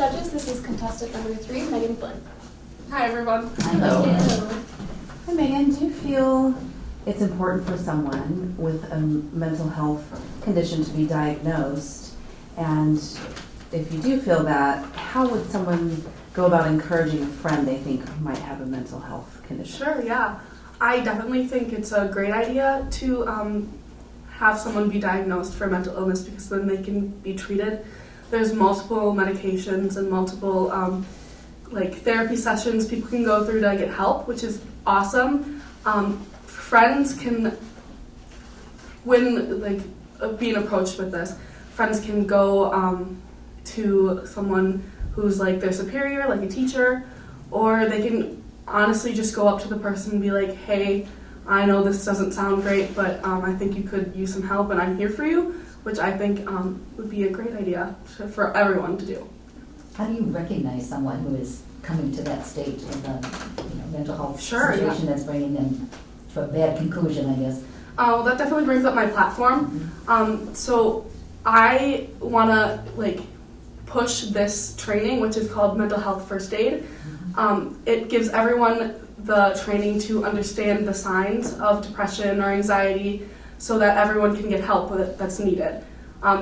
Judges, this is contestant number 3, Megan Flynn. Hi everyone. Hello. Hello. Hi Megan, do you feel it's important for someone with a mental health condition to be diagnosed? And if you do feel that, how would someone go about encouraging a friend they think might have a mental health condition? Sure, yeah. I definitely think it's a great idea to have someone be diagnosed for mental illness because then they can be treated. There's multiple medications and multiple therapy sessions people can go through to get help, which is awesome. Friends can, when being approached with this, friends can go to someone who's like their superior, like a teacher, or they can honestly just go up to the person and be like, hey, I know this doesn't sound great, but I think you could use some help and I'm here for you, which I think would be a great idea for everyone to do. How do you recognize someone who is coming to that state of the mental health situation that's bringing them to a bad conclusion, I guess? Well, that definitely brings up my platform. So I want to push this training, which is called Mental Health First Aid. It gives everyone the training to understand the signs of depression or anxiety so that everyone can get help that's needed.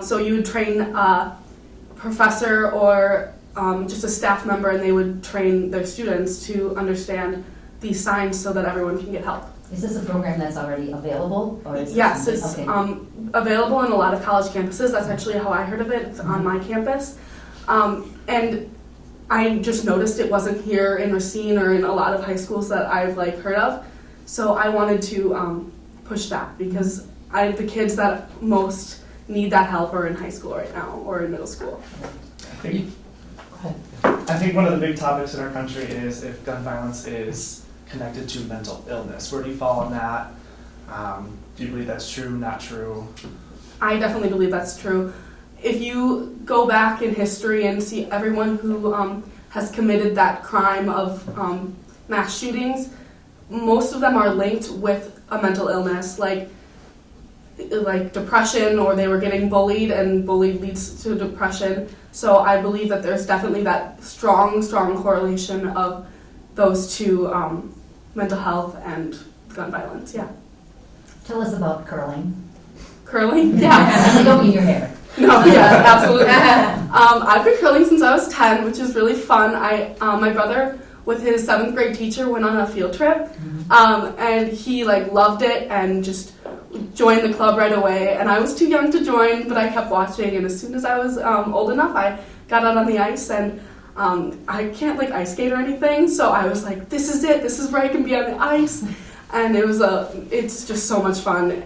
So you would train a professor or just a staff member, and they would train their students to understand these signs so that everyone can get help. Is this a program that's already available? Or is Yes, it's available in a lot of college campuses. That's actually how I heard of it. It's on my campus. And I just noticed it wasn't here in Racine or in a lot of high schools that I've heard of. So I wanted to push that because the kids that most need that help are in high school right now or in middle school. I think one of the big topics in our country is if gun violence is connected to mental illness. Where do you fall on that? Do you believe that's true, not true? I definitely believe that's true. If you go back in history and see everyone who has committed that crime of mass shootings, most of them are linked with a mental illness, like depression, or they were getting bullied, and bullied leads to depression. So I believe that there's definitely that strong correlation of those two, mental health and gun violence. Yeah. Tell us about curling. Curling? Yeah. And don't mean your hair. No, yes, absolutely. I've been curling since I was 10, which is really fun. My brother, with his 7th grade teacher, went on a field trip, and he loved it and just joined the club right away. And I was too young to join, but I kept watching. And as soon as I was old enough, I got out on the ice, and I can't ice skate or anything, so I was like, this is it. This is where I can be on the ice. And it's just so much fun.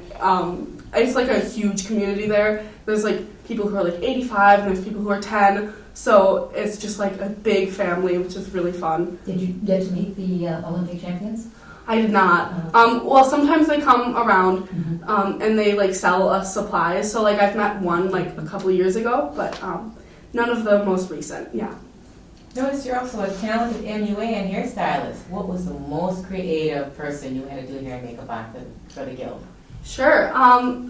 It's a huge community there. There's people who are 85 and there's people who are 10. So it's just a big family, which is really fun. Did you get to meet the Olympic champions? I did not. Well, sometimes they come around and they sell us supplies. So I've met one a couple of years ago, but none of the most recent. Yeah. Notice you're also a talented MUA and hairstylist. What was the most creative person you had to do hair and makeup on for the guild? Sure.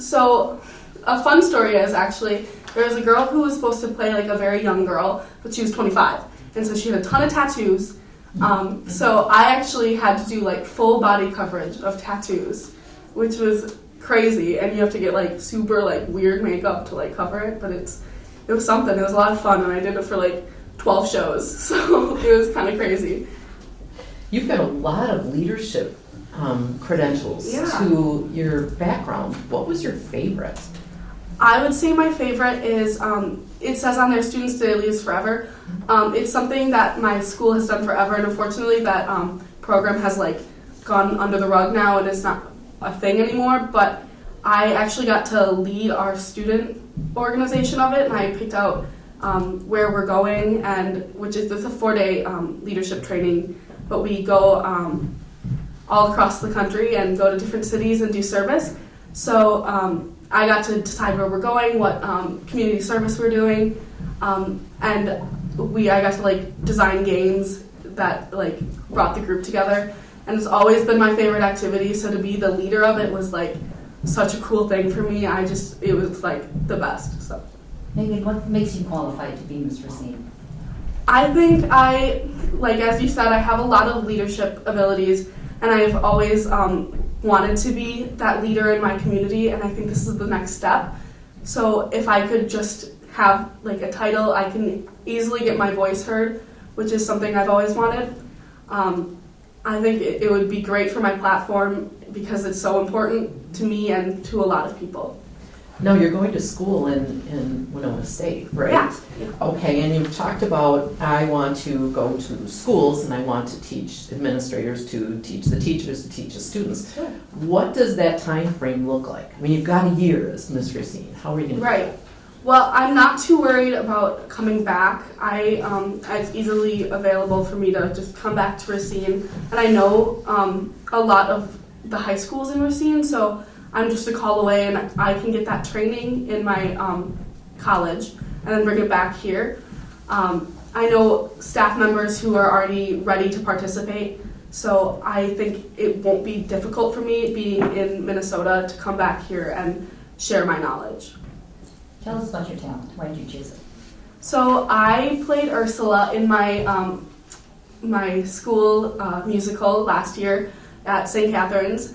So a fun story is actually there was a girl who was supposed to play a very young girl, but she was 25, and so she had a ton of tattoos. So I actually had to do full body coverage of tattoos, which was crazy, and you have to get super weird makeup to cover it, but it was something. It was a lot of fun, and I did it for 12 shows, so it was kind of crazy. You've got a lot of leadership credentials to your background. What was your favorite? I would say my favorite is, it says on there, Students Today Leaders Forever. It's something that my school has done forever, and unfortunately that program has gone under the rug now and it's not a thing anymore, but I actually got to lead our student organization of it, and I picked out where we're going, and which is this a 4-day leadership training, but we go all across the country and go to different cities and do service. So I got to decide where we're going, what community service we're doing, and I got to design games that brought the group together, and it's always been my favorite activity. So to be the leader of it was such a cool thing for me. It was the best. So Megan, what makes you qualified to be Miss Racine? I think like as you said, I have a lot of leadership abilities, and I've always wanted to be that leader in my community, and I think this is the next step. So if I could just have like a title, I can easily get my voice heard, which is something I've always wanted. I think it would be great for my platform because it's so important to me and to a lot of people. Now, you're going to school in Winona State, right? Yeah. Okay, and you've talked about, I want to go to schools and I want to teach administrators to teach the teachers to teach the students. Sure. What does that time frame look like? I mean, you've got a year as Ms. Racine. How are you going to do Right. that? Well, I'm not too worried about coming back. It's easily available for me to just come back to Racine, and I know a lot of the high schools in Racine, so I'm just a call away, and I can get that training in my college and then bring it back here. I know staff members who are already ready to participate, so I think it won't be difficult for me being in Minnesota to come back here and share my knowledge. Tell us about your talent. Why did you choose it? So I played Ursula in my my school musical last year at St. Catherine's.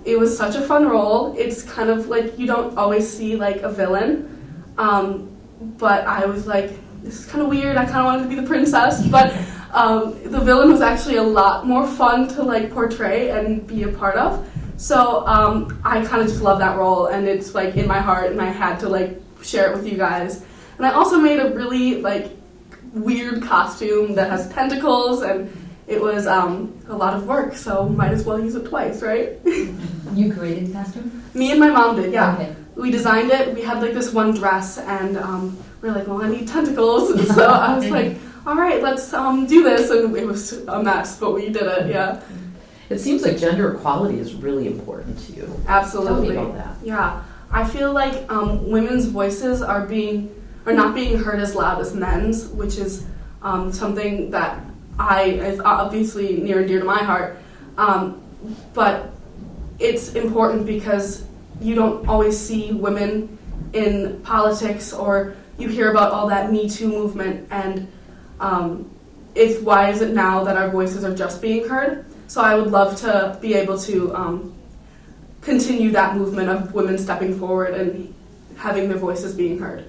It was such a fun role. It's kind of like you don't always see like a villain, but I was like, this is kind of weird. I kind of wanted to be the princess, but the villain was actually a lot more fun to like portray and be a part of. So I kind of just love that role, and it's like in my heart, and I had to like share it with you guys. And I also made a really like weird costume that has tentacles, and it was a lot of work, so might as well use it twice, right? You created the costume? Me and my mom did, yeah. Okay. We designed it. We had like this one dress, and we were like, well, I need tentacles. And so I was like, all right, let's do this. And it was a mess, but we did it, yeah. It seems like gender equality is really important to you. Absolutely. Tell me about that. Yeah. I feel like women's voices are not being heard as loud as men's, which is something that is obviously near and dear to my heart. But it's important because you don't always see women in politics, or you hear about all that Me Too movement, and why is it now that our voices are just being heard? So I would love to be able to continue that movement of women stepping forward and having their voices being heard.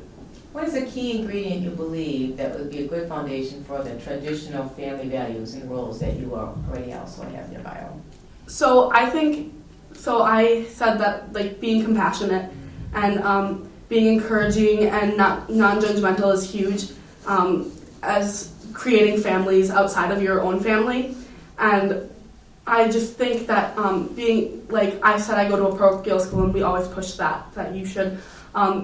What is a key ingredient you believe that would be a good foundation for the traditional family values and roles that you already also have in your bio? So I said that like being compassionate and being encouraging and non-judgmental is huge, as creating families outside of your own family. And I just think that being, like I said, I go to a parochial school, and we always push that you should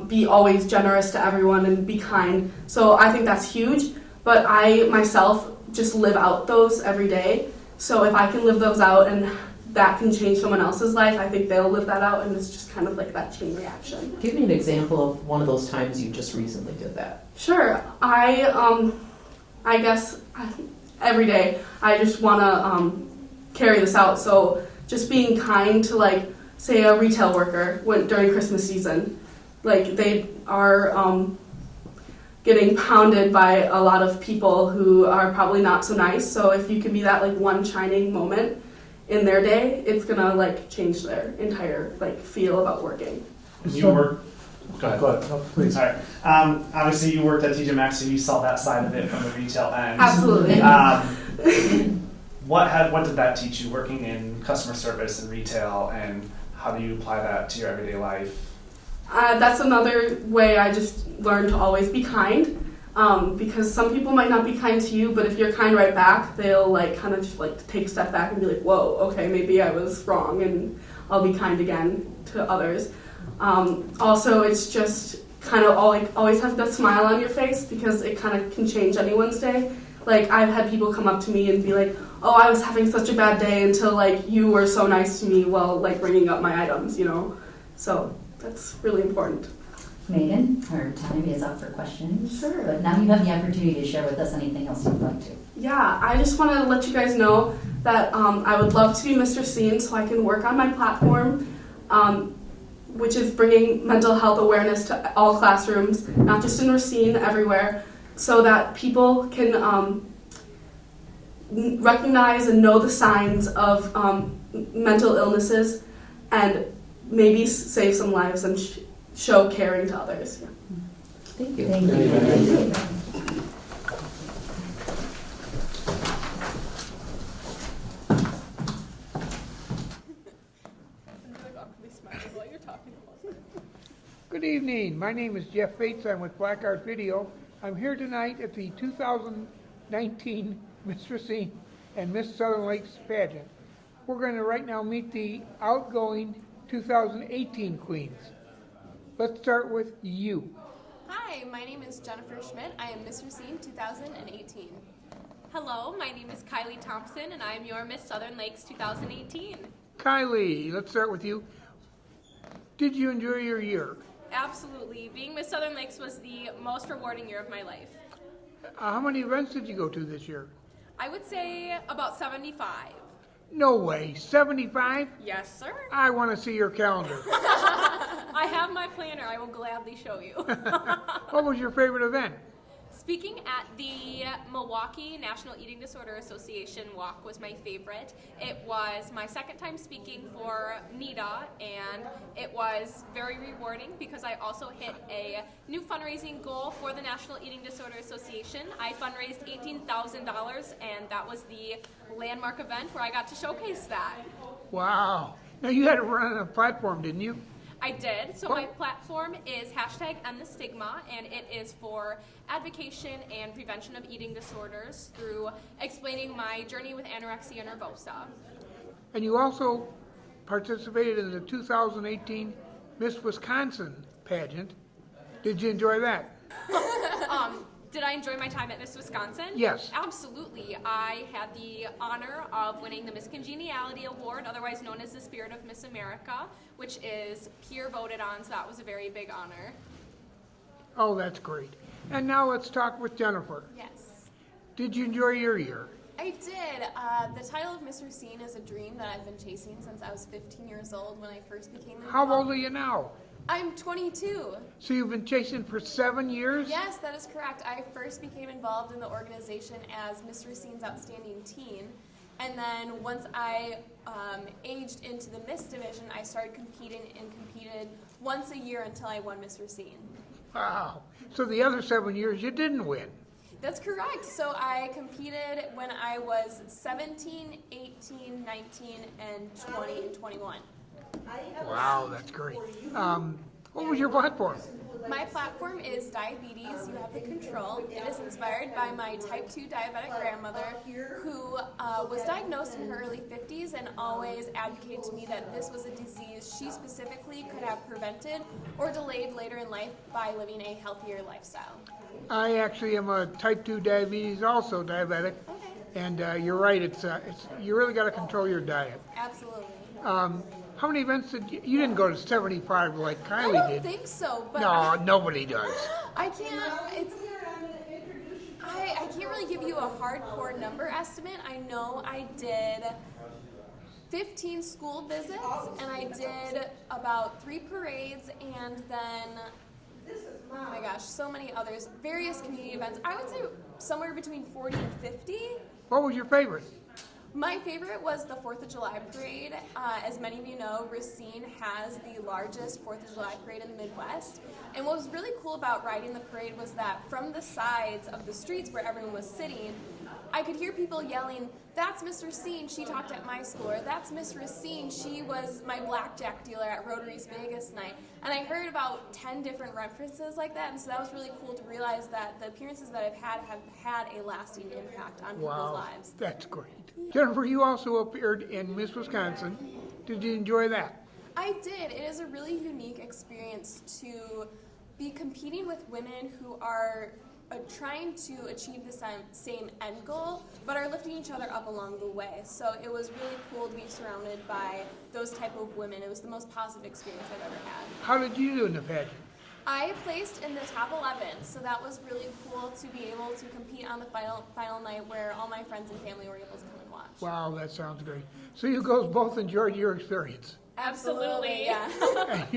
be always generous to everyone and be kind. So I think that's huge, but I myself just live out those every day. So if I can live those out and that can change someone else's life, I think they'll live that out, and it's just kind of like that chain reaction. Give me an example of one of those times you just recently did that. Sure. I guess every day I just want to carry this out. So just being kind to, like, say a retail worker during Christmas season. Like, they are getting pounded by a lot of people who are probably not so nice. So if you can be that like one shining moment in their day, it's gonna like change their entire like feel about working. You work. Go ahead. Go ahead, no, please. All right. Obviously, you worked at TJ Maxx, so you saw that side of it from the retail end. Absolutely. What did that teach you, working in customer service and retail, and how do you apply that to your everyday life? That's another way I just learned to always be kind, because some people might not be kind to you, but if you're kind right back, they'll like kind of just like take a step back and be like, whoa, okay, maybe I was wrong, and I'll be kind again to others. Also, it's just kind of always have that smile on your face, because it kind of can change anyone's day. Like, I've had people come up to me and be like, oh, I was having such a bad day until like you were so nice to me while like bringing up my items, you know? So that's really important. Megan, our time is up for questions. Sure. But now you have the opportunity to share with us anything else you'd like to. Yeah, I just want to let you guys know that I would love to be Mr. Racine so I can work on my platform, which is bringing mental health awareness to all classrooms, not just in Racine, everywhere. so that people can recognize and know the signs of mental illnesses and maybe save some lives and show caring to others. Yeah. Thank you. Thank you. Good evening. My name is Jeff Bates. I'm with Black Art Video. I'm here tonight at the 2019 Miss Racine and Miss Southern Lakes Pageant. We're going to right now meet the outgoing 2018 queens. Let's start with you. Hi, my name is Jennifer Schmidt. I am Miss Racine 2018. Hello, my name is Kylie Thompson, and I am your Miss Southern Lakes 2018. Kylie, let's start with you. Did you enjoy your year? Absolutely. Being Miss Southern Lakes was the most rewarding year of my life. How many events did you go to this year? I would say about 75. No way, 75? Yes, sir. I want to see your calendar. I have my planner. I will gladly show you. What was your favorite event? Speaking at the Milwaukee National Eating Disorder Association walk was my favorite. It was my second time speaking for NEDA, and it was very rewarding because I also hit a new fundraising goal for the National Eating Disorder Association. I fundraised $18,000, and that was the landmark event where I got to showcase that. Wow. Now you had to run on a platform, didn't you? I did. So my platform is #EndTheStigma, and it is for advocation and prevention of eating disorders through explaining my journey with anorexia nervosa. And you also participated in the 2018 Miss Wisconsin pageant. Did you enjoy that? Did I enjoy my time at Miss Wisconsin? Yes. Absolutely. I had the honor of winning the Miss Congeniality Award, otherwise known as the Spirit of Miss America, which is peer voted on, so that was a very big honor. Oh, that's great. And now let's talk with Jennifer. Yes. Did you enjoy your year? I did. The title of Miss Racine is a dream that I've been chasing since I was 15 years old when I first became involved. How old are you now? I'm 22. So you've been chasing for 7 years? Yes, that is correct. I first became involved in the organization as Miss Racine's Outstanding Teen. And then once I aged into the Miss division, I started competing and competed once a year until I won Miss Racine. Wow. So the other 7 years you didn't win. That's correct. So I competed when I was 17, 18, 19, and 20 and 21. Wow, that's great. What was your platform? My platform is diabetes, you have the control. It is inspired by my type 2 diabetic grandmother who was diagnosed in her early 50s and always advocated to me that this was a disease she specifically could have prevented or delayed later in life by living a healthier lifestyle. I actually am a type 2 diabetes, also diabetic. Okay. And you're right, it's you really got to control your diet. Absolutely. How many events did you didn't go to 75 like I Kylie don't did? think so, but No, nobody does. I can't. I can't really give you a hardcore number estimate. I know I did 15 school visits, and I did about 3 parades, and then oh my gosh, so many others, various community events. I would say somewhere between 40 and 50. What was your favorite? My favorite was the 4th of July parade. As many of you know, Racine has the largest 4th of July parade in the Midwest. And what was really cool about riding the parade was that from the sides of the streets where everyone was sitting, I could hear people yelling, "That's Miss Racine, she talked at my school," or "That's Miss Racine, she was my blackjack dealer at Rotary's Vegas night." And I heard about 10 different references like that, and so that was really cool to realize that the appearances that I've had have had a lasting impact on people's lives. That's great. Jennifer, you also appeared in Miss Wisconsin. Did you enjoy that? I did. It is a really unique experience to be competing with women who are trying to achieve the same end goal, but are lifting each other up along the way. So it was really cool to be surrounded by those type of women. It was the most positive experience I've ever had. How did you do in the pageant? I placed in the top 11, so that was really cool to be able to compete on the final night where all my friends and family were able to come and watch. Wow, that sounds great. So you girls both enjoyed your experience. Absolutely, yeah. And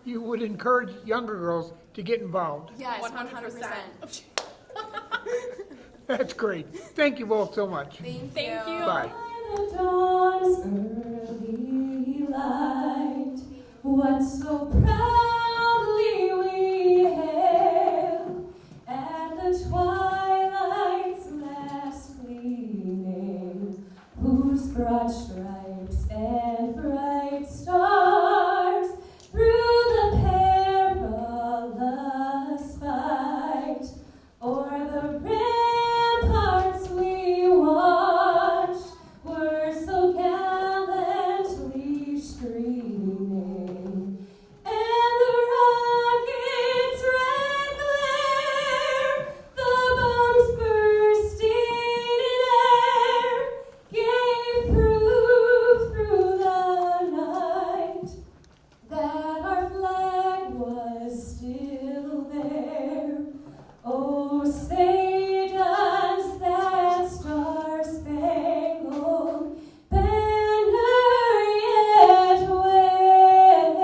you would encourage younger girls to get involved. Yes, 100%. That's great. Thank you both so much. Thank you. Bye. The dawn's early light, what so proudly we hail, and the twilight's last gleaming, whose broad stripes and bright stars through the perilous fight o'er the ramparts we watched were so gallantly streaming, and the rocket's red glare, the bombs bursting in air, gave proof through the night that our flag was still there. Oh, say does that star-spangled banner yet wave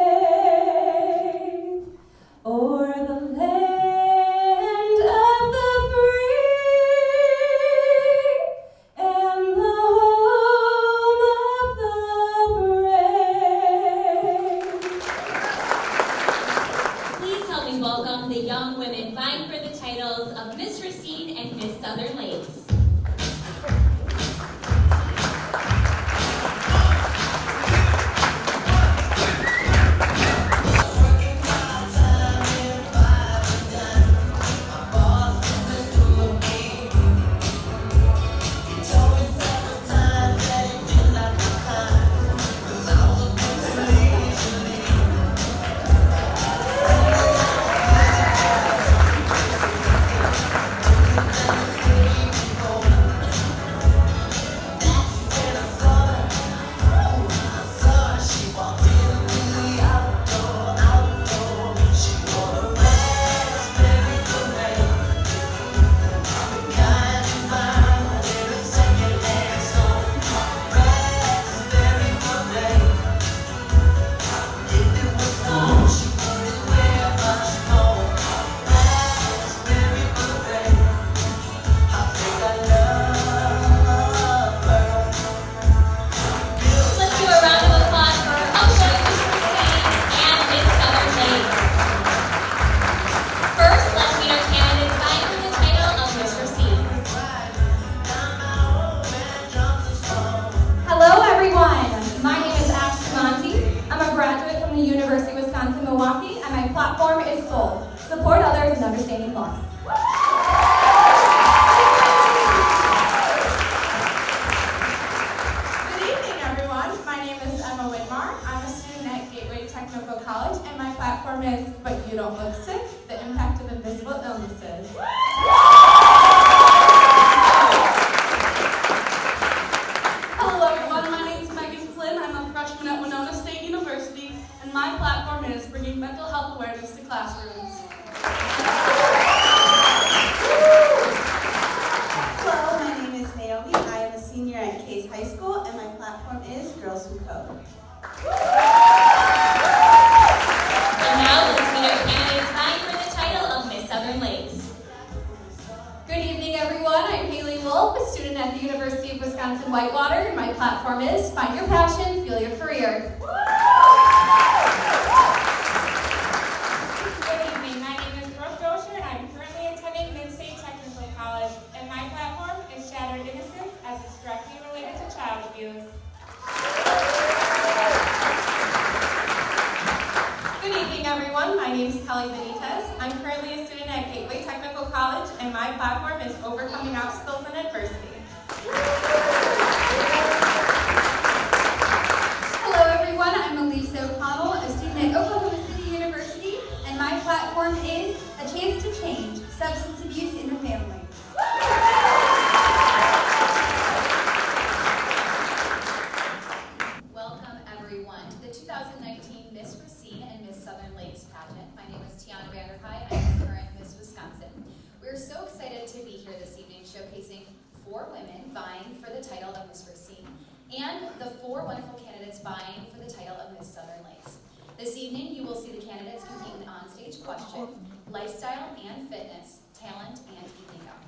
o'er the land of the free and the home of the brave? Please help me welcome the young women vying for the titles of Miss Racine and Miss Southern Lakes. Let's do a round of applause for our outgoing Miss Racine and Miss Southern Lakes. First, let's meet our candidates vying for the title of Miss Racine. Hello, everyone. My name is Ash Monty. I'm a graduate from the University of Wisconsin-Milwaukee, and my platform is SOUL, support others in understanding loss. Good evening, everyone. My name is Emma Whitmar. I'm a student at Gateway Technical College, and my platform is But You Don't Look Sick, the impact of invisible illnesses. Hello everyone, my name is Flynn. I'm a freshman at Winona State University, and my platform is bringing mental health awareness to classrooms. Hello, my name is Naomi. I am a senior at Case High School, and my platform is Girls Who Code. And now let's meet our candidates vying for the title of Miss Southern Lakes. Good evening, everyone. I'm Haley Wolf, a student at the University of Wisconsin-Whitewater, and my platform is Find Your Passion, Fuel Your Career. Good evening. My name is Brooke Dosher, and I'm currently attending Mid-State Technical College, and my platform is Shattered Innocence as it's directly related to child abuse. Good evening, everyone. My name is Kelly Benitez. I'm currently a student at Gateway Technical College, and my platform is Overcoming Obstacles and Adversity. Hello, everyone. I'm Elise O'Connell, a student at Oklahoma City University, and my platform is A Chance to Change, Substance Abuse in the Family. Welcome everyone to the 2019 Miss Racine and Miss Southern Lakes pageant. My name is Tiana Vanderpie. I'm the current Miss Wisconsin. We're so excited to be here this evening showcasing 4 women vying for the title of Miss Racine and the 4 wonderful candidates vying for the title of Miss Southern Lakes. This evening you will see the candidates compete in on-stage question, lifestyle and fitness, talent and evening gown.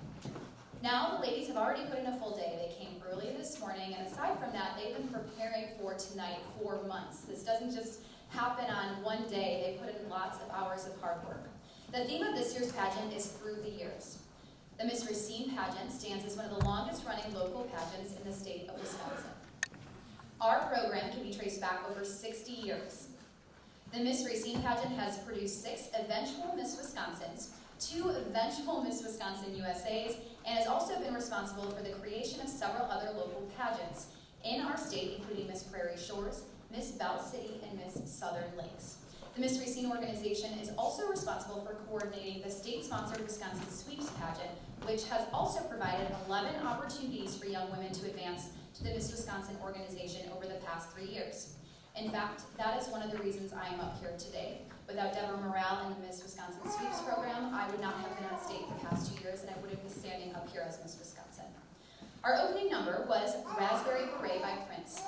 Now, the ladies have already put in a full day. They came early this morning, and aside from that, they've been preparing for tonight for months. This doesn't just happen on one day. They put in lots of hours of hard work. The theme of this year's pageant is Through the Years. The Miss Racine pageant stands as one of the longest-running local pageants in the state of Wisconsin. Our program can be traced back over 60 years. The Miss Racine pageant has produced 6 eventual Miss Wisconsins, 2 eventual Miss Wisconsin USAs, and has also been responsible for the creation of several other local pageants in our state, including Miss Prairie Shores, Miss Bell City, and Miss Southern Lakes. The Miss Racine organization is also responsible for coordinating the state-sponsored Wisconsin Sweeps pageant, which has also provided 11 opportunities for young women to advance to the Miss Wisconsin organization over the past 3 years. In fact, that is one of the reasons I am up here today. Without Deborah Morale and the Miss Wisconsin Sweeps program, I would not have been on state the past 2 years, and I wouldn't be standing up here as Miss Wisconsin. Our opening number was Raspberry Beret by Prince.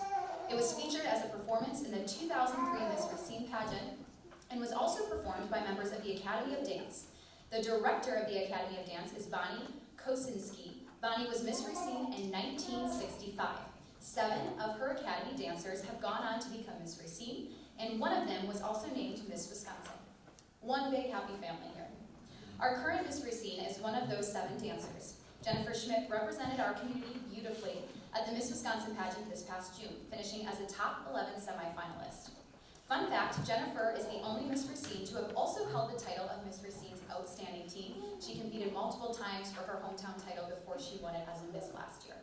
It was featured as a performance in the 2003 Miss Racine pageant and was also performed by members of the Academy of Dance. The director of the Academy of Dance is Bonnie Kosinski. Bonnie was Miss Racine in 1965. 7 of her Academy dancers have gone on to become Miss Racine, and one of them was also named Miss Wisconsin. One big happy family here. Our current Miss Racine is one of those 7 dancers. Jennifer Schmidt represented our community beautifully at the Miss Wisconsin pageant this past June, finishing as a top 11 semifinalist. Fun fact, Jennifer is the only Miss Racine to have also held the title of Miss Racine's Outstanding Teen. She competed multiple times for her hometown title before she won it as a Miss last year.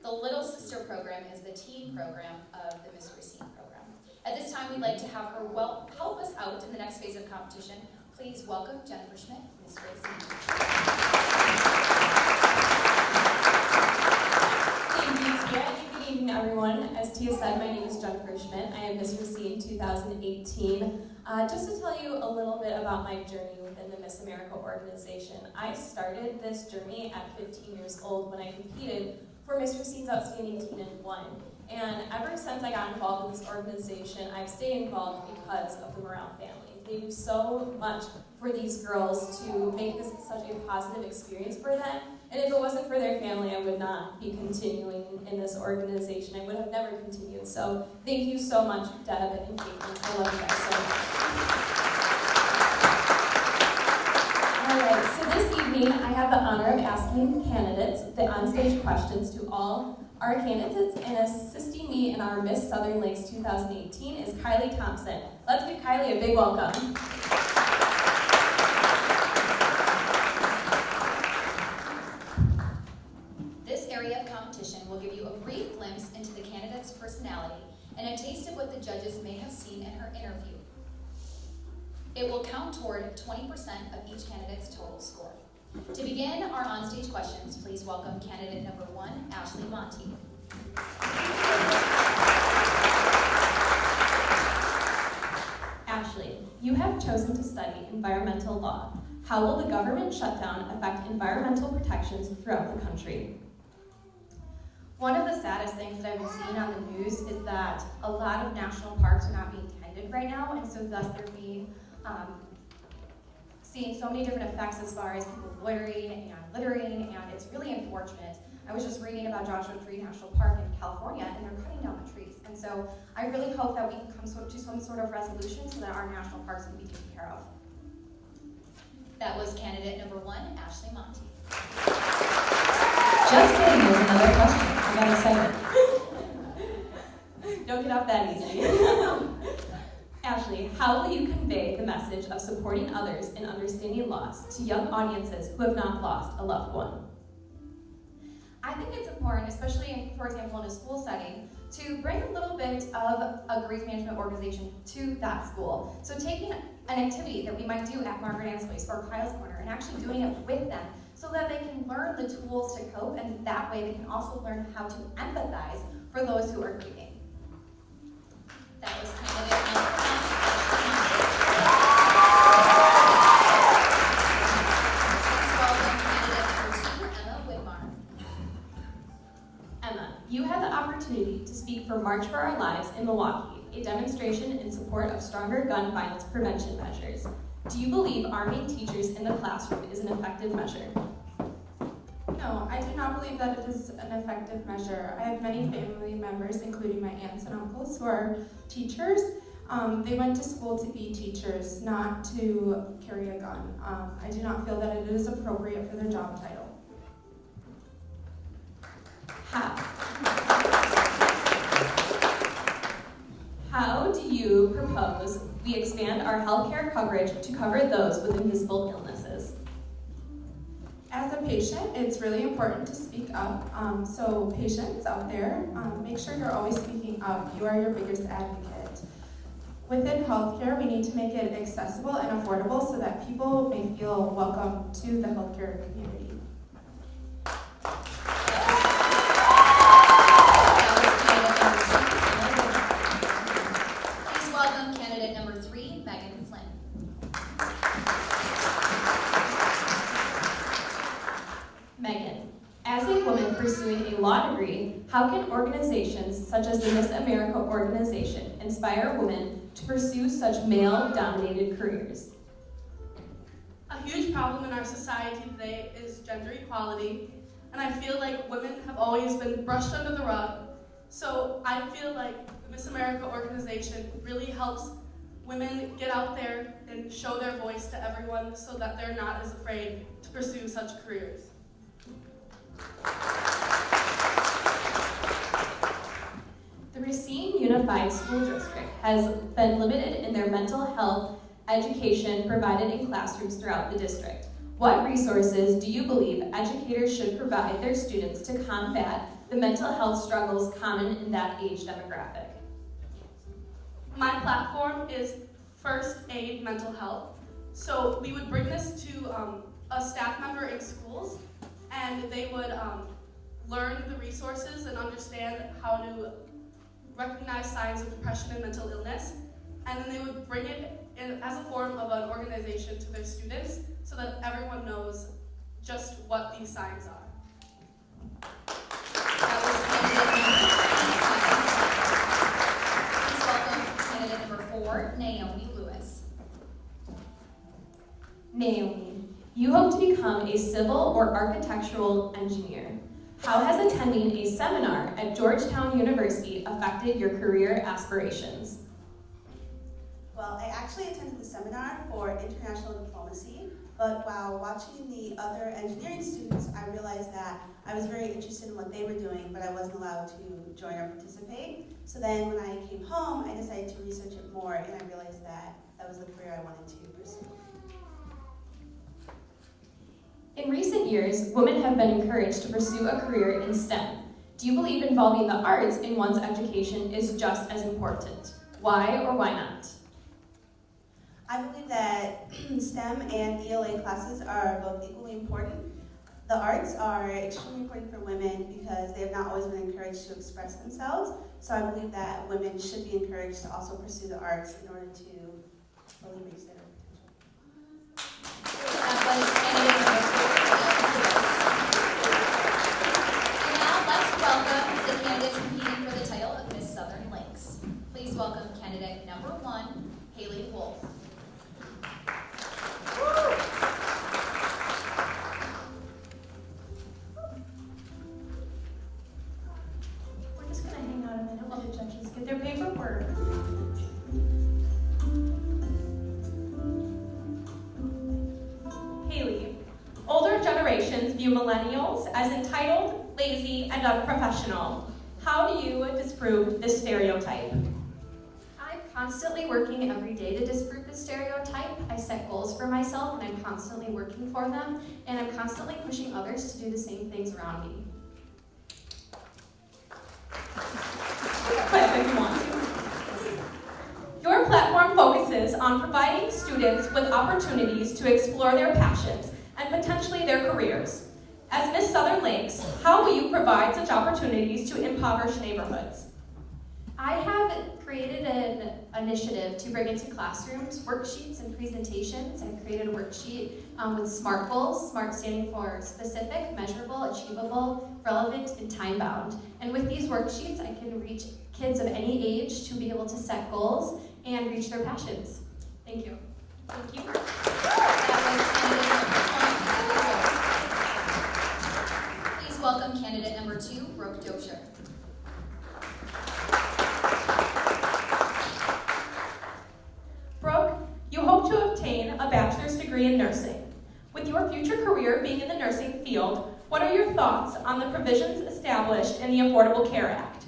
The Little Sister program is the teen program of the Miss Racine program. At this time, we'd like to have her help us out in the next phase of competition. Please welcome Jennifer Schmidt, Miss Racine. Thank you, Tia, and good evening, everyone. As Tia said, my name is Jennifer Schmidt. I am Miss Racine 2018. Just to tell you a little bit about my journey within the Miss America organization, I started this journey at 15 years old when I competed for Miss Racine's Outstanding Teen and won. And ever since I got involved in this organization, I've stayed involved because of the Morale family. They do so much for these girls to make this such a positive experience for them. And if it wasn't for their family, I would not be continuing in this organization. I would have never continued. So thank you so much, Deb and Caitlin. I love you guys so much. All right, so this evening, I have the honor of asking candidates the onstage questions to all our candidates, and assisting me in our Miss Southern Lakes 2018 is Kylie Thompson. Let's give Kylie a big welcome. This area of competition will give you a brief glimpse into the candidate's personality and a taste of what the judges may have seen in her interview. It will count toward 20% of each candidate's total score. To begin our onstage questions, please welcome candidate number 1, Ashley Monty. Ashley, you have chosen to study environmental law. How will the government shutdown affect environmental protections throughout the country? One of the saddest things that I've been seeing on the news is that a lot of national parks are not being tended right now, and so thus they're being seeing so many different effects as far as people loitering and littering, and it's really unfortunate. I was just reading about Joshua Tree National Park in California, and they're cutting down the trees. And so I really hope that we can come to some sort of resolution so that our national parks can be taken care of. That was candidate number 1, Ashley Monty. Just kidding, there's another question. I got excited. Don't get off that easy. Ashley, how will you convey the message of supporting others and understanding loss to young audiences who have not lost a loved one? I think it's important, especially, for example, in a school setting, to bring a little bit of a grief management organization to that school. So taking an activity that we might do at Margaret Ann's Place or Kyle's Corner and actually doing it with them so that they can learn the tools to cope, and that way they can also learn how to empathize for those who are grieving. That was candidate number 1. Emma, you had the opportunity to speak for March for Our Lives in Milwaukee, a demonstration in support of stronger gun violence prevention measures. Do you believe arming teachers in the classroom is an effective measure? No, I do not believe that it is an effective measure. I have many family members, including my aunts and uncles, who are teachers. They went to school to be teachers, not to carry a gun. I do not feel that it is appropriate for their job title. How do you propose we expand our healthcare coverage to cover those with invisible illnesses? As a patient, it's really important to speak up. So patients out there, make sure you're always speaking up. You are your biggest advocate. Within healthcare, we need to make it accessible and affordable so that people may feel welcome to the healthcare community. Please welcome candidate number 3, Megan Flynn. Megan, as a woman pursuing a law degree, how can organizations such as the Miss America organization inspire women to pursue such male-dominated careers? A huge problem in our society today is gender equality, and I feel like women have always been brushed under the rug. So I feel like the Miss America organization really helps women get out there and show their voice to everyone so that they're not as afraid to pursue such careers. The Racine Unified School District has been limited in their mental health education provided in classrooms throughout the district. What resources do you believe educators should provide their students to combat the mental health struggles common in that age demographic? My platform is First Aid Mental Health. So we would bring this to a staff member in schools, and they would learn the resources and understand how to recognize signs of depression and mental illness, and then they would bring it in as a form of an organization to their students so that everyone knows just what these signs are. That was candidate number 5. Please welcome candidate number 4, Naomi Lewis. Naomi, you hope to become a civil or architectural engineer. How has attending a seminar at Georgetown University affected your career aspirations? Well, I actually attended the seminar for international diplomacy, but while watching the other engineering students, I realized that I was very interested in what they were doing, but I wasn't allowed to join or participate. So then when I came home, I decided to research it more, and I realized that that was the career I wanted to pursue. In recent years, women have been encouraged to pursue a career in STEM. Do you believe involving the arts in one's education is just as important? Why or why not? I believe that STEM and ELA classes are both equally important. The arts are extremely important for women because they have not always been encouraged to express themselves. So I believe that women should be encouraged to also pursue the arts in order to really reach their potential. That was candidate number 4. And now let's welcome the candidates competing for the title of Miss Southern Lakes. Please welcome candidate number 1, Haley Wolf. We're just going to hang out a minute while the judges get their paperwork. Haley, older generations view millennials as entitled, lazy, and unprofessional. How do you disprove this stereotype? I'm constantly working every day to disprove the stereotype. I set goals for myself and I'm constantly working for them, and I'm constantly pushing others to do the same things around me. Clap if you want to. Your platform focuses on providing students with opportunities to explore their passions and potentially their careers. As Miss Southern Lakes, how will you provide such opportunities to impoverished neighborhoods? I have created an initiative to bring into classrooms worksheets and presentations. I've created a worksheet with SMART goals, SMART standing for specific, measurable, achievable, relevant, and time-bound. And with these worksheets, I can reach kids of any age to be able to set goals and reach their passions. Thank you. Thank you. That was candidate number 1, Brooke Dozier. Brooke, you hope to obtain a bachelor's degree in nursing. With your future career being in the nursing field, what are your thoughts on the provisions established in the Affordable Care Act?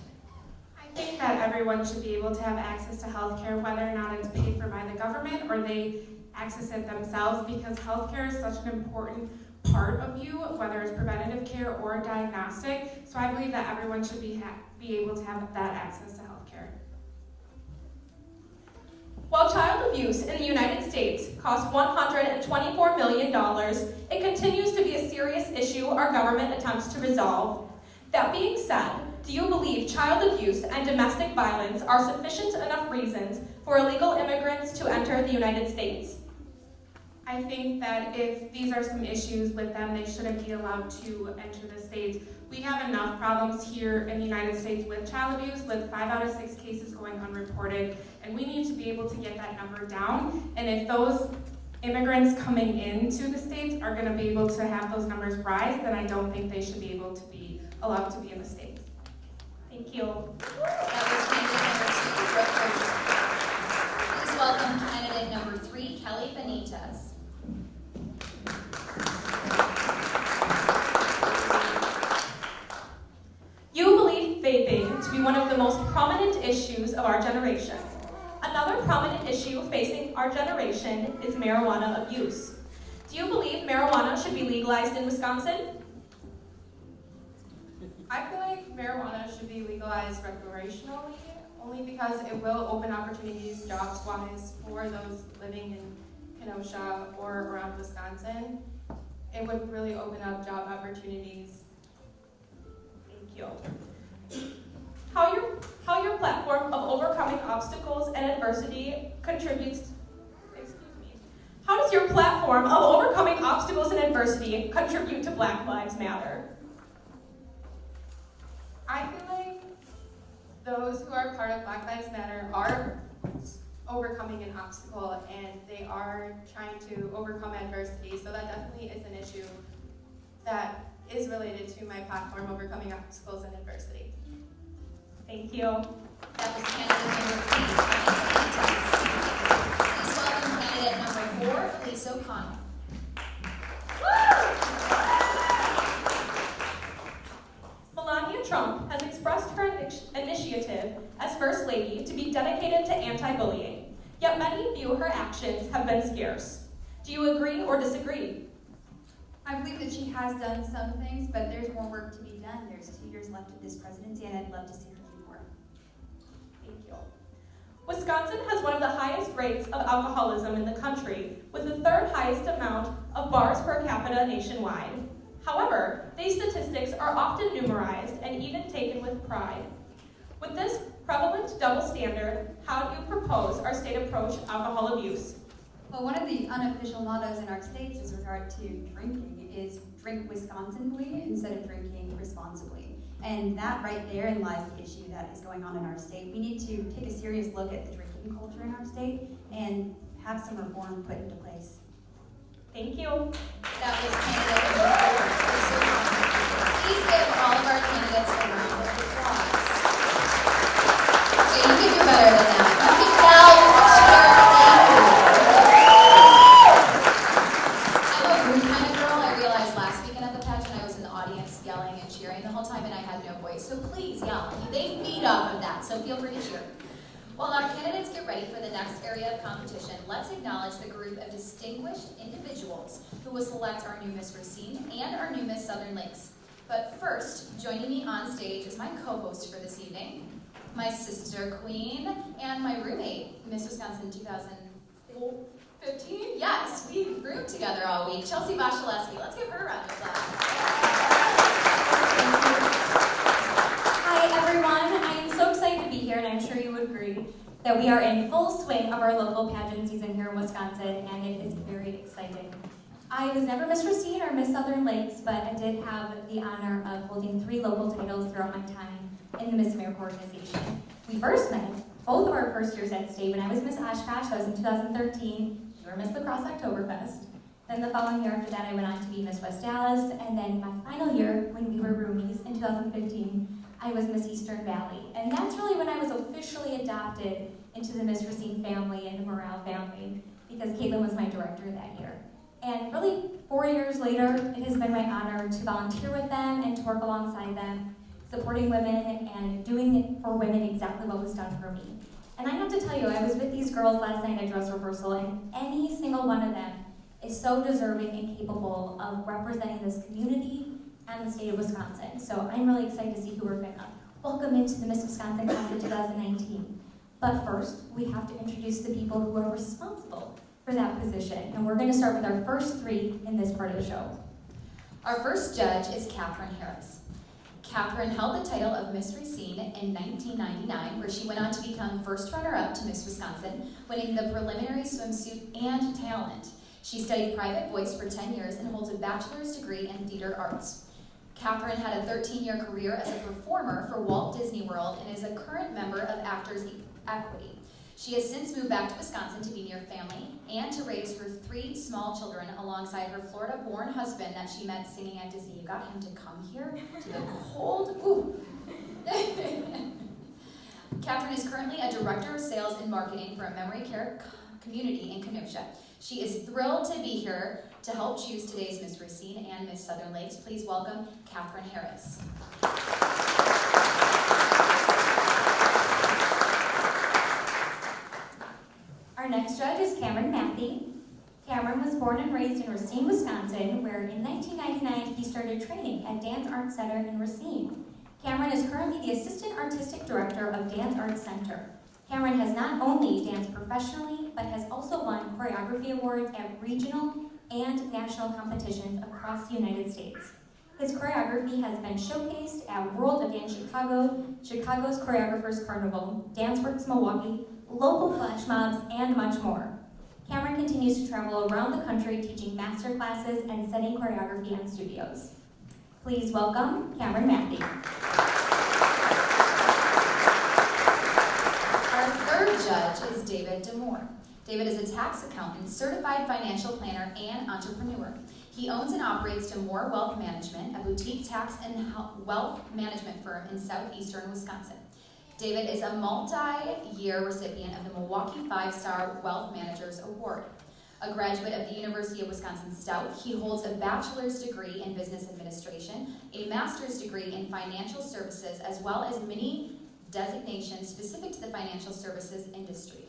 I think that everyone should be able to have access to health care, whether or not it's paid for by the government or they access it themselves, because health care is such an important part of you, whether it's preventative care or diagnostic. So I believe that everyone should be able to have that access to health care. While child abuse in the United States costs $124 million, it continues to be a serious issue our government attempts to resolve. That being said, do you believe child abuse and domestic violence are sufficient enough reasons for illegal immigrants to enter the United States? I think that if these are some issues with them, they shouldn't be allowed to enter the States. We have enough problems here in the United States with child abuse, with 5 out of 6 cases going unreported, and we need to be able to get that number down. And if those immigrants coming into the States are going to be able to have those numbers rise, then I don't think they should be able to be allowed to be in the States. Thank you. That was candidate number 2, Brooke Dozier. Please welcome candidate number 3, Kelly Benitez. You believe vaping to be one of the most prominent issues of our generation. Another prominent issue facing our generation is marijuana abuse. Do you believe marijuana should be legalized in Wisconsin? I feel like marijuana should be legalized recreationally, only because it will open opportunities jobs-wise for those living in Kenosha or around Wisconsin. It would really open up job opportunities. Thank you. How your platform of overcoming obstacles and adversity contributes. How does your platform of overcoming obstacles and adversity contribute to Black Lives Matter? I feel like those who are part of Black Lives Matter are overcoming an obstacle and they are trying to overcome adversity. So that definitely is an issue that is related to my platform, overcoming obstacles and adversity. Thank you. That was candidate number 3. Please welcome candidate number 4, Elise O'Connell. Melania Trump has expressed her initiative as First Lady to be dedicated to anti-bullying, yet many view her actions have been scarce. Do you agree or disagree? I believe that she has done some things, but there's more work to be done. There's 2 years left of this presidency, and I'd love to see her do more. Thank you. Wisconsin has one of the highest rates of alcoholism in the country, with the 3rd highest amount of bars per capita nationwide. However, these statistics are often numerized and even taken with pride. With this prevalent double standard, how do you propose our state approach alcohol abuse? Well, one of the unofficial mottos in our states with regard to drinking is drink Wisconsinly instead of drinking responsibly. And that right therein lies the issue that is going on in our state. We need to take a serious look at the drinking culture in our state and have some reform put into place. Thank you. That was candidate number 4. Please give all of our candidates a round of applause. Okay, you can do better than that. You can yell, cheer, thank you. I'm a rude kind of girl. I realized last weekend at the pageant I was in the audience yelling and cheering the whole time and I had no voice. So please yell. They feed off of that, so feel free to cheer. While our candidates get ready for the next area of competition, let's acknowledge the group of distinguished individuals who will select our new Miss Racine and our new Miss Southern Lakes. But first, joining me on stage is my co-host for this evening, my sister queen, and my roommate, Miss Wisconsin 2015. Yes, we roomed together all week. Chelsea Bashaleski. Let's give her a round of applause. Hi everyone, I am so excited to be here and I'm sure you would agree that we are in full swing of our local pageant season here in Wisconsin and it is very exciting. I was never Miss Racine or Miss Southern Lakes, but I did have the honor of holding 3 local titles throughout my time in the Miss America organization. We first met both of our first years at state when I was Miss Oshkosh, that was in 2013, you were Miss Lacrosse Oktoberfest. Then the following year after that I went on to be Miss West Dallas, and then my final year when we were roomies in 2015, I was Miss Eastern Valley. And that's really when I was officially adopted into the Miss Racine family and the Morale family, because Caitlin was my director that year. And really, 4 years later, it has been my honor to volunteer with them and to work alongside them, supporting women and doing it for women exactly what was done for me. And I have to tell you, I was with these girls last night at dress rehearsal, and any single one of them is so deserving and capable of representing this community and the state of Wisconsin. So I'm really excited to see who we're going to welcome into the Miss Wisconsin class of 2019. But first, we have to introduce the people who are responsible for that position. And we're going to start with our first three in this part of the show. Our first judge is Catherine Harris. Catherine held the title of Miss Racine in 1999, where she went on to become first runner-up to Miss Wisconsin, winning the preliminary swimsuit and talent. She studied private voice for 10 years and holds a bachelor's degree in theater arts. Catherine had a 13-year career as a performer for Walt Disney World and is a current member of Actors Equity. She has since moved back to Wisconsin to be near family and to raise her 3 small children alongside her Florida-born husband that she met singing at Disney. You got him to come here to the cold. Ooh. Catherine is currently a director of sales and marketing for a memory care community in Kenosha. She is thrilled to be here to help choose today's Miss Racine and Miss Southern Lakes. Please welcome Catherine Harris. Our next judge is Cameron Matthey. Cameron was born and raised in Racine, Wisconsin, where in 1999 he started training at Dance Arts Center in Racine. Cameron is currently the Assistant Artistic Director of Dance Arts Center. Cameron has not only danced professionally, but has also won choreography awards at regional and national competitions across the United States. His choreography has been showcased at World of Dance Chicago, Chicago's Choreographers Carnival, DanceWorks Milwaukee, local flash mobs, and much more. Cameron continues to travel around the country teaching master classes and setting choreography in studios. Please welcome Cameron Matthey. Our third judge is David Demore. David is a tax accountant, certified financial planner, and entrepreneur. He owns and operates Demore Wealth Management, a boutique tax and wealth management firm in southeastern Wisconsin. David is a multi-year recipient of the Milwaukee 5-Star Wealth Managers Award. A graduate of the University of Wisconsin-Stout, he holds a bachelor's degree in business administration, a master's degree in financial services, as well as many designations specific to the financial services industry.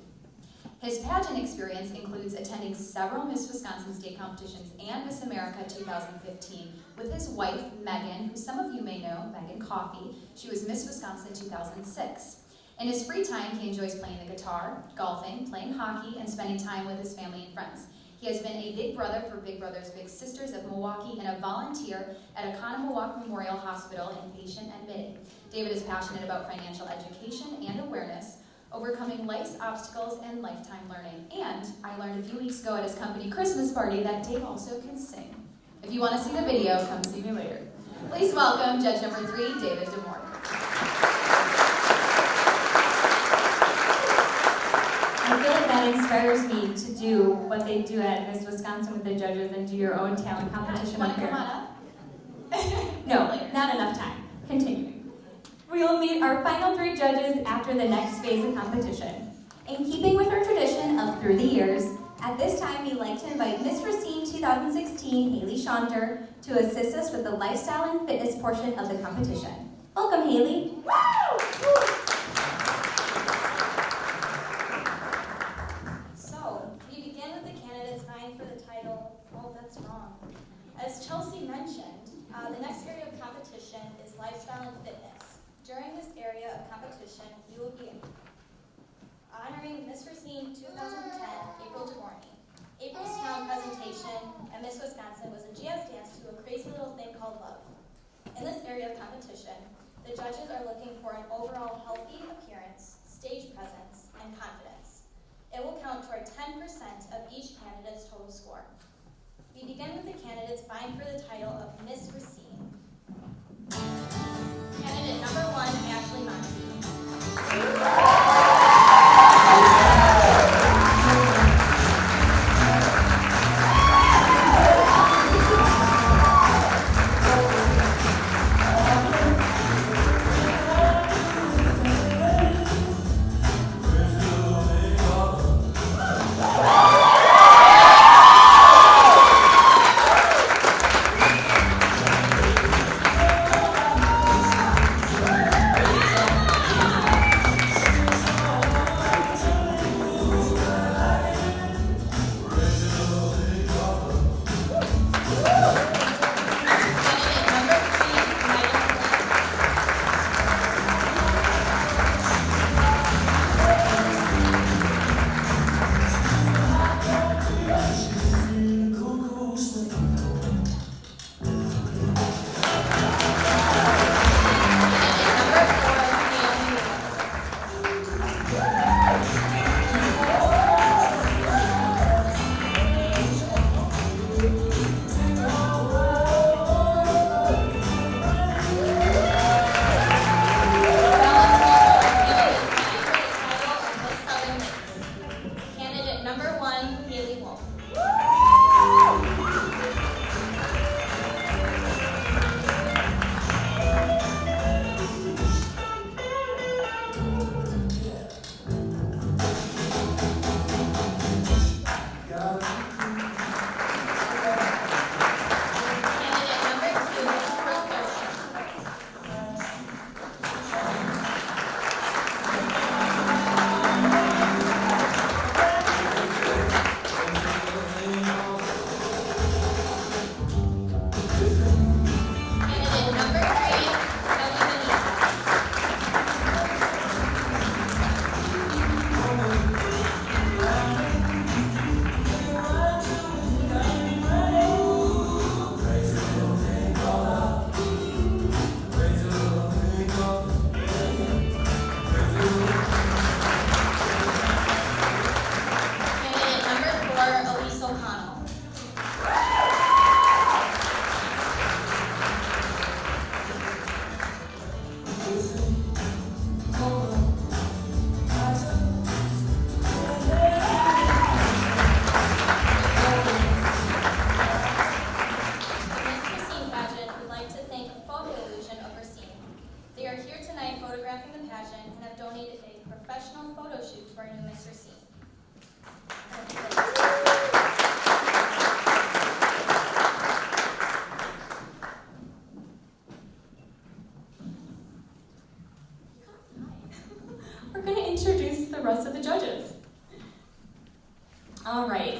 His pageant experience includes attending several Miss Wisconsin state competitions and Miss America 2015 with his wife, Megan, who some of you may know, Megan Coffey. She was Miss Wisconsin 2006. In his free time, he enjoys playing the guitar, golfing, playing hockey, and spending time with his family and friends. He has been a big brother for Big Brothers Big Sisters of Milwaukee and a volunteer at Oconomowoc Memorial Hospital in patient admitting. David is passionate about financial education and awareness, overcoming life's obstacles and lifetime learning. And I learned a few weeks ago at his company Christmas party that Dave also can sing. If you want to see the video, come see me later. Please welcome judge number 3, David Demore. I feel like that inspires me to do what they do at Miss Wisconsin with the judges and do your own talent competition up here. Come on up? No, not enough time. Continuing. We will meet our final 3 judges after the next phase of competition. In keeping with our tradition of through the years, at this time we'd like to invite Miss Racine 2016, Haley Shaunter, to assist us with the lifestyle and fitness portion of the competition. Welcome, Haley. So, we begin with the candidates vying for the title. Oh, that's wrong. As Chelsea mentioned, the next area of competition is lifestyle and fitness. During this area of competition, we will be honoring Miss Racine 2010, April DeGorney. April's talent presentation at Miss Wisconsin was a jazz dance to a crazy little thing called love. In this area of competition, the judges are looking for an overall healthy appearance, stage presence, and confidence. It will count toward 10% of each candidate's total score. We begin with the candidates vying for the title of Miss Racine. Candidate number 1, Ashley Monty.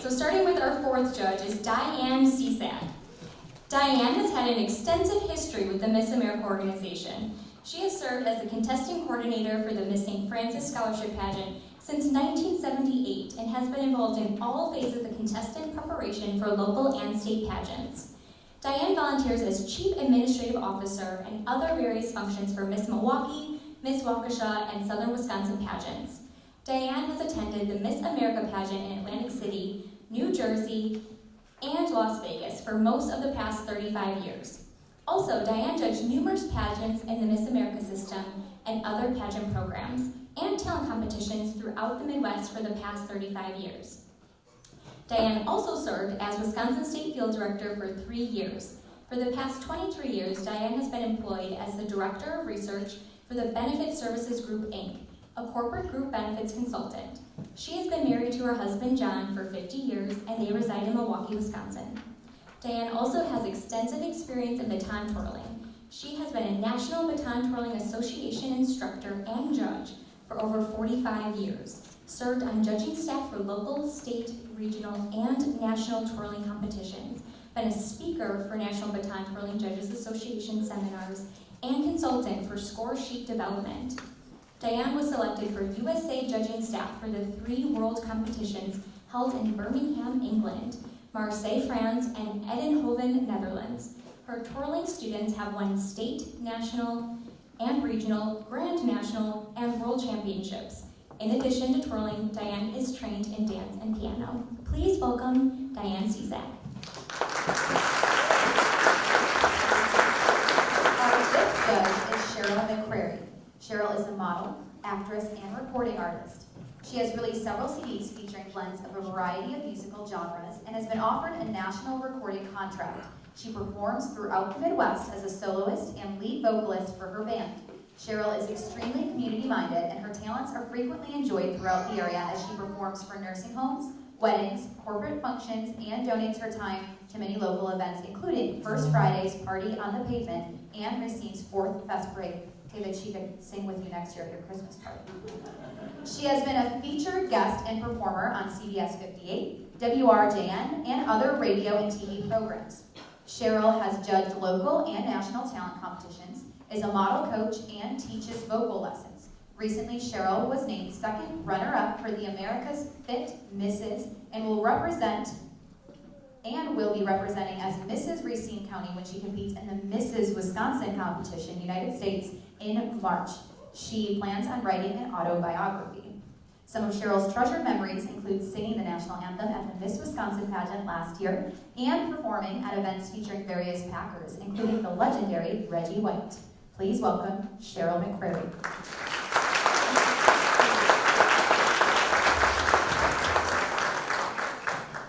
so starting with our fourth judge is Diane Cisak. Diane has had an extensive history with the Miss America organization. She has served as the contesting coordinator for the Miss St. Francis Scholarship Pageant since 1978 and has been involved in all phases of contestant preparation for local and state pageants. Diane volunteers as Chief Administrative Officer and other various functions for Miss Milwaukee, Miss Waukesha, and Southern Wisconsin pageants. Diane has attended the Miss America pageant in Atlantic City, New Jersey, and Las Vegas for most of the past 35 years. Also, Diane judged numerous pageants in the Miss America system and other pageant programs and talent competitions throughout the Midwest for the past 35 years. Diane also served as Wisconsin State Field Director for 3 years. For the past 23 years, Diane has been employed as the Director of Research for the Benefit Services Group, Inc., a corporate group benefits consultant. She has been married to her husband, John, for 50 years, and they reside in Milwaukee, Wisconsin. Diane also has extensive experience in baton twirling. She has been a National Baton Twirling Association instructor and judge for over 45 years, served on judging staff for local, state, regional, and national twirling competitions, been a speaker for National Baton Twirling Judges Association seminars, and consultant for score sheet development. Diane was selected for USA judging staff for the 3 world competitions held in Birmingham, England, Marseille, France, and Eindhoven, Netherlands. Her twirling students have won state, national, and regional, grand national, and world championships. In addition to twirling, Diane is trained in dance and piano. Please welcome Diane Cisak. Our 5th judge is Cheryl McCrary. Cheryl is a model, actress, and recording artist. She has released several CDs featuring blends of a variety of musical genres and has been offered a national recording contract. She performs throughout the Midwest as a soloist and lead vocalist for her band. Cheryl is extremely community-minded, and her talents are frequently enjoyed throughout the area as she performs for nursing homes, weddings, corporate functions, and donates her time to many local events, including First Friday's Party on the Pavement and Racine's 4th Fest Parade. Okay, that she could sing with you next year at your Christmas party. She has been a featured guest and performer on CBS 58, WRJN, and other radio and TV programs. Cheryl has judged local and national talent competitions, is a model coach, and teaches vocal lessons. Recently, Cheryl was named 2nd runner-up for the America's Fit Misses and will be representing as Mrs. Racine County when she competes in the Mrs. Wisconsin competition, United States, in March. She plans on writing an autobiography. Some of Cheryl's treasured memories include singing the national anthem at the Miss Wisconsin pageant last year and performing at events featuring various Packers, including the legendary Reggie White. Please welcome Cheryl McCrary.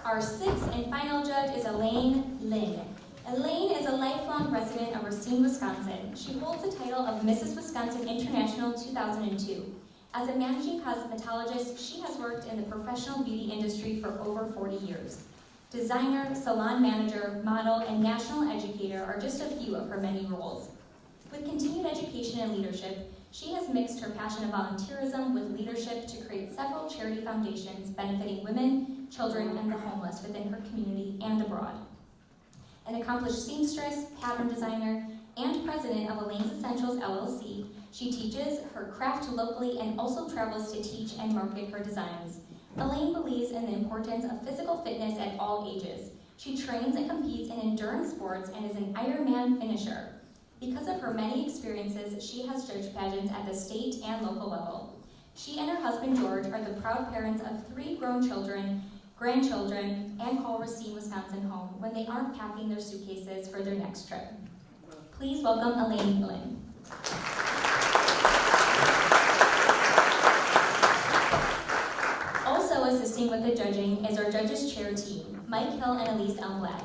Our 6th and final judge is Elaine Lynn. Elaine is a lifelong resident of Racine, Wisconsin. She holds the title of Mrs. Wisconsin International 2002. As a managing cosmetologist, she has worked in the professional beauty industry for over 40 years. Designer, salon manager, model, and national educator are just a few of her many roles. With continued education and leadership, she has mixed her passion of volunteerism with leadership to create several charity foundations benefiting women, children, and the homeless within her community and abroad. An accomplished seamstress, pattern designer, and president of Elaine's Essentials LLC, she teaches her craft locally and also travels to teach and market her designs. Elaine believes in the importance of physical fitness at all ages. She trains and competes in endurance sports and is an Ironman finisher. Because of her many experiences, she has judged pageants at the state and local level. She and her husband George are the proud parents of 3 grown children, grandchildren, and call Racine, Wisconsin home when they aren't packing their suitcases for their next trip. Please welcome Elaine Lynn. Also assisting with the judging is our judges chair team, Mike Hill and Elise Elmblad.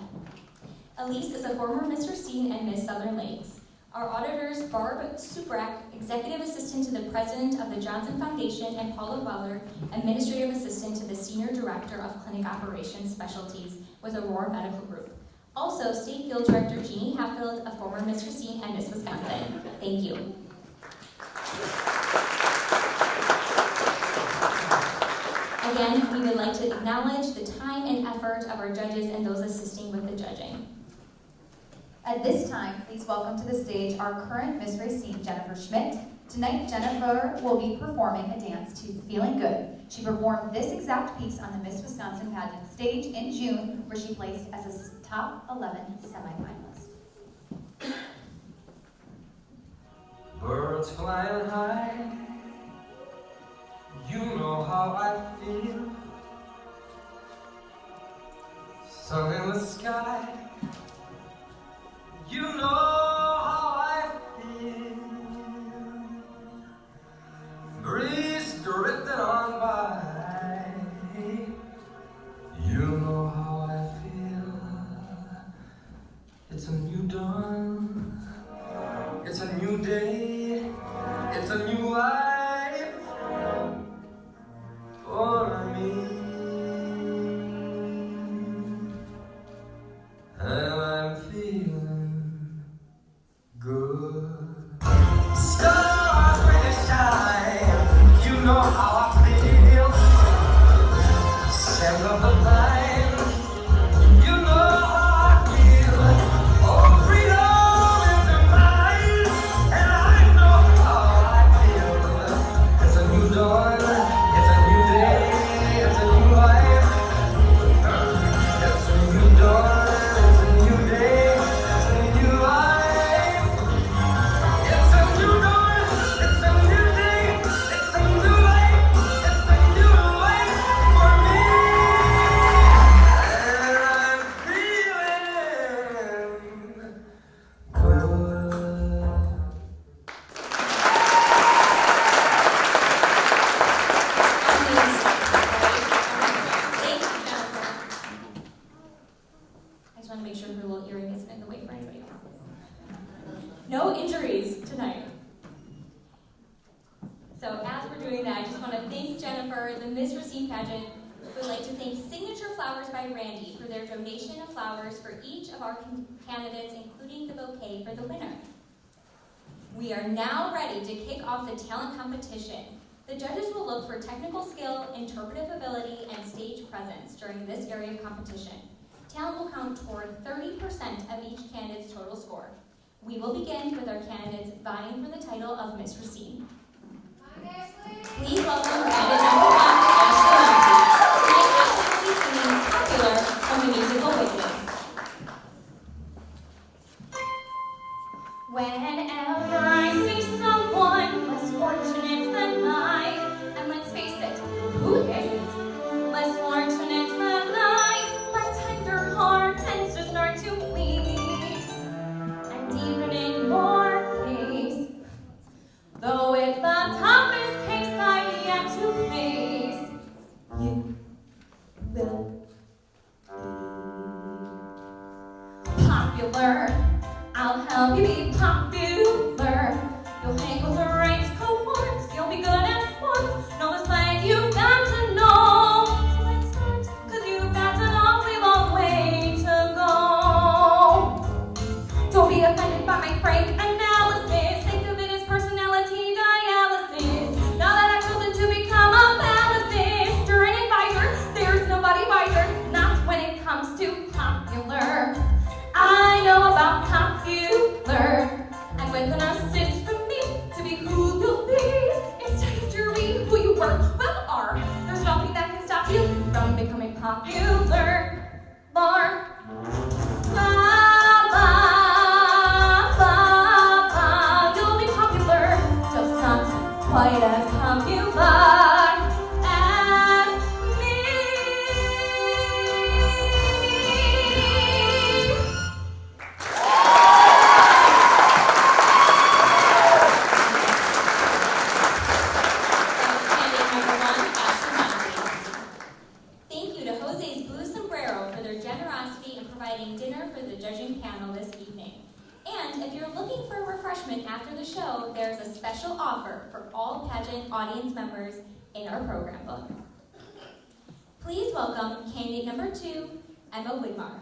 Elise is a former Miss Racine and Miss Southern Lakes. Our auditors, Barb Suprak, Executive Assistant to the President of the Johnson Foundation, and Paula Weller, Administrative Assistant to the Senior Director of Clinic Operations Specialties with Aurora Medical Group. Also, State Field Director Jeannie Hatfield, a former Miss Racine and Miss Wisconsin. Thank you. again, we would like to acknowledge the time and effort of our judges and those assisting with the judging. At this time, please welcome to the stage our current Miss Racine, Jennifer Schmidt. Tonight, Jennifer will be performing a dance to Feeling Good. She performed this exact piece on the Miss Wisconsin Pageant stage in June, where she placed as a top 11 semifinalist. Birds flying high, you know how I feel. Sun in the sky, you know how I feel. Breeze drifting on by, you know how I feel. It's a new dawn, it's a new day, it's a new life for me. And I'm feeling good. Stars really shine, you know how I feel. Scent of the vine, you know how I feel. Oh, freedom is mine, and I know how I feel. It's a new dawn, it's a new day, it's a new life. It's a new dawn, it's a new day, it's a new life. It's a new dawn, it's a new day, it's a new life, it's a new life for me. And I'm feeling good. I just want to make sure her little earring isn't in the way for anybody else. No injuries tonight. So as we're doing that, I just want to thank Jennifer, the Miss Racine Pageant. We'd like to thank Signature Flowers by Randy for their donation of flowers for each of our candidates, including the bouquet for the winner. We are now ready to kick off the talent competition. The judges will look for technical skill, interpretive ability, and stage presence during this area of competition. Talent will count toward 30% of each candidate's total score. We will begin with our candidates vying for the title of Miss Racine. Please welcome candidate number 1, Ashley Monty. Tonight, Ashley will be singing Popular from the musical Wicked. Whenever I see someone less fortunate than I, and let's face it, who isn't? Less fortunate than I, my tender heart tends to start to bleed. And even in your case, though it's the toughest case I've yet to face, you will be popular. I'll help you be popular. You'll hang with the right cohorts. You'll be good at sports. Know the slang you've got to know. So let's start, 'cause you've got an awfully long way to go. Don't be offended by my frank analysis. Think of it as personality dialysis. Now that I've chosen to become a ballast or an advisor, there's nobody wiser. Not when it comes to popular. I know about popular, and with an assist from me to be who you'll be, instead of jury who you were, well are. There's nothing that can stop you from becoming popular. Bar. Ba, ba, ba, ba. You'll be popular, just not quite as popular as me. Candidate number 1, Ashley Monty. Thank you to Jose's Blue Sombrero for their generosity in providing dinner for the judging panel this evening. And if you're looking for a refreshment after the show, there's a special offer for all pageant audience members in our program book. Please welcome candidate number 2, Emma Widmar.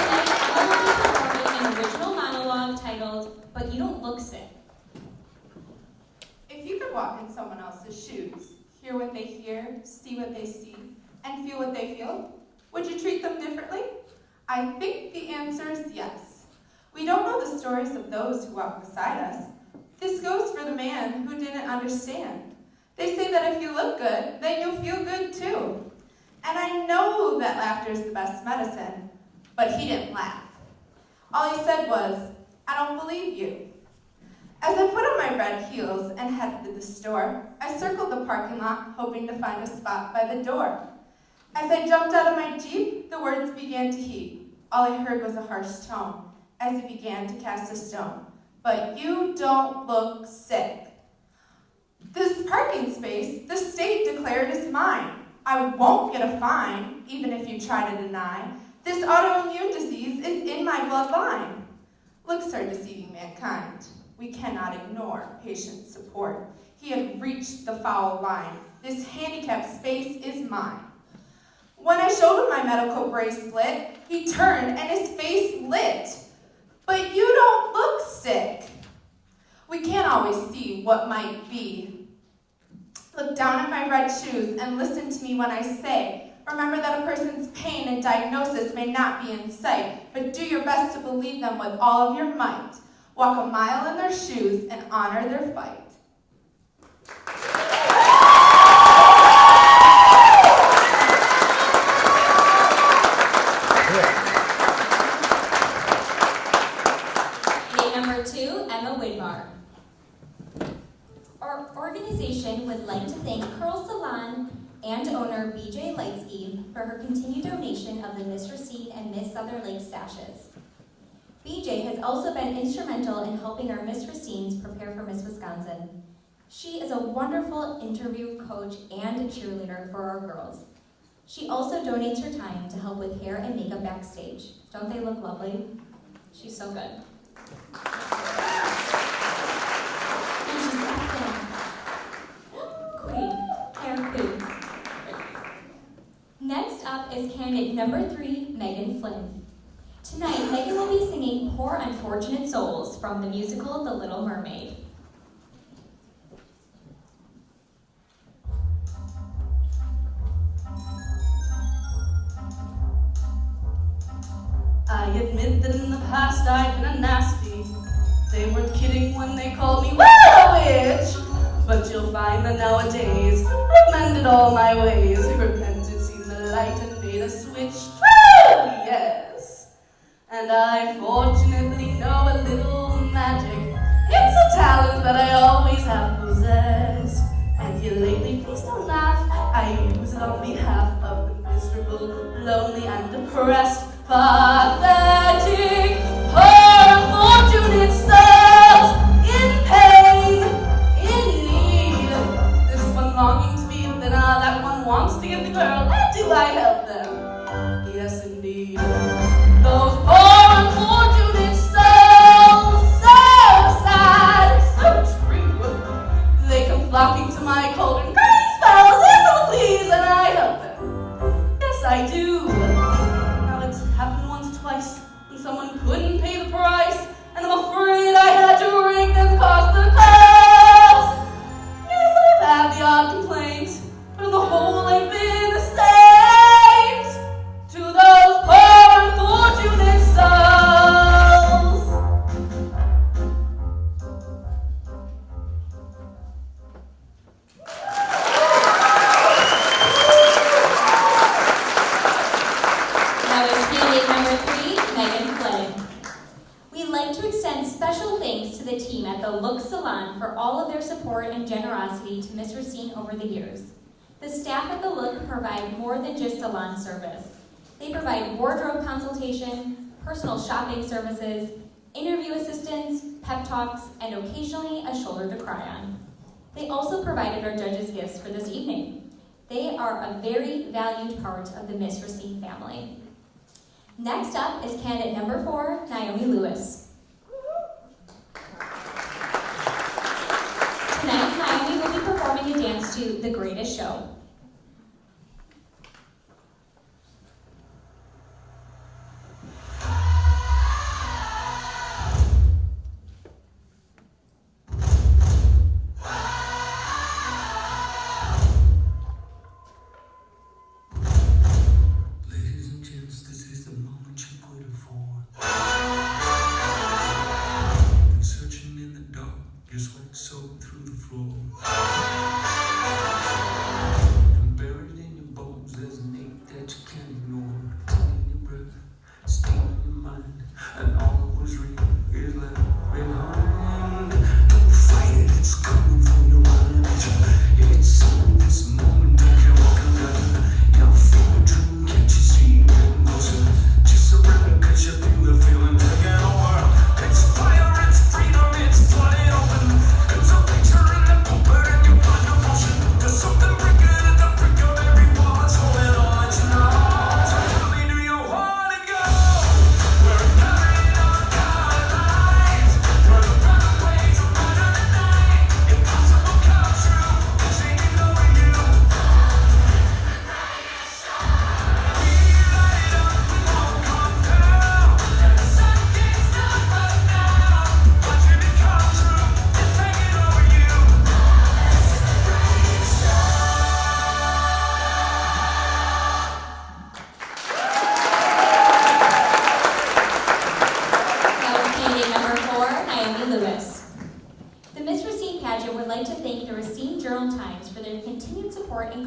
Tonight, Emma will be performing an original monologue titled, "But You Don't Look Sick." If you could walk in someone else's shoes, here feel what they feel? Would you treat them differently? I think the answer is yes. We don't know the stories of those who walk beside us. This goes for the man who didn't understand. They say that if you look good, then you'll feel good too. And I know that laughter is the best medicine, but he didn't laugh. All he said was, "I don't believe you." As I put on my red heels and headed to the store, I circled the parking lot, hoping to find a spot by the door. As I jumped out of my Jeep, the words began to heap. All I heard was a harsh tone as he began to cast a stone. "But you don't look sick." This parking space, the state declared is mine. I won't get a fine, even if you try to deny. This autoimmune disease is in my bloodline. Looks are deceiving mankind. We cannot ignore patient support. He had reached the foul line. This handicapped space is mine. When I showed him my medical bracelet, he turned and his face lit. "But you don't look sick." We can't always see what might be. Look down at my red shoes and listen to me when I say, remember that a person's pain and diagnosis may not be in sight, but do your best to believe them with all of your might. Walk a mile in their shoes and honor their fight. Gate number 2, Emma Widmar. Our organization would like to thank Curl Salon and owner BJ Lightskeeve for her continued donation of the Miss Racine and Miss Southern Lakes sashes. BJ has also been instrumental in helping our Miss Racines prepare for Miss Wisconsin. She is a wonderful interview coach and a cheerleader for our girls. She also donates her time to help with hair and makeup backstage. Don't they look lovely? She's so good. And she's back there. Queen, hair queen. Next up is candidate number 3, Megan Flynn. Tonight, Megan will be singing Poor Unfortunate Souls from the musical The Little Mermaid. I admit that in the past I've been a nasty. They weren't kidding when they called me a witch. But you'll find that nowadays I've mended all my ways. Repented, seen the light, and made a switch. True, yes. And I fortunately know a little magic. It's a talent that I always have possessed. And here lately, please don't laugh, I use it on behalf of the miserable, lonely, and depressed. Pathetic, poor, unfortunate souls in pain, in need. This one longing to be thinner, that one wants to give the girl, and do I help them? Yes, indeed. Those poor, unfortunate souls, so sad, so true. They come flocking to my cold and burning spells, yes, oh please, and I help them. Yes, I do. Happened once or twice when someone couldn't pay the price, and I'm afraid I had to ring them cause the cost. Yes, I've had the odd complaint, but on the whole I've been a saint to those poor unfortunate souls. That was candidate number 3, Megan Flynn. We'd like to extend special thanks to the team at the Look Salon for all of their support and generosity to Miss Racine over the years. The staff at the Look provide more than just salon service. They provide wardrobe consultation, personal shopping services, interview assistance, pep talks, and occasionally a shoulder to cry on. They also provided our judges gifts for this evening. They are a very valued part of the Miss Racine family. Next up is candidate number 4, Naomi Lewis. Tonight, Naomi will be performing a dance to The Greatest Show.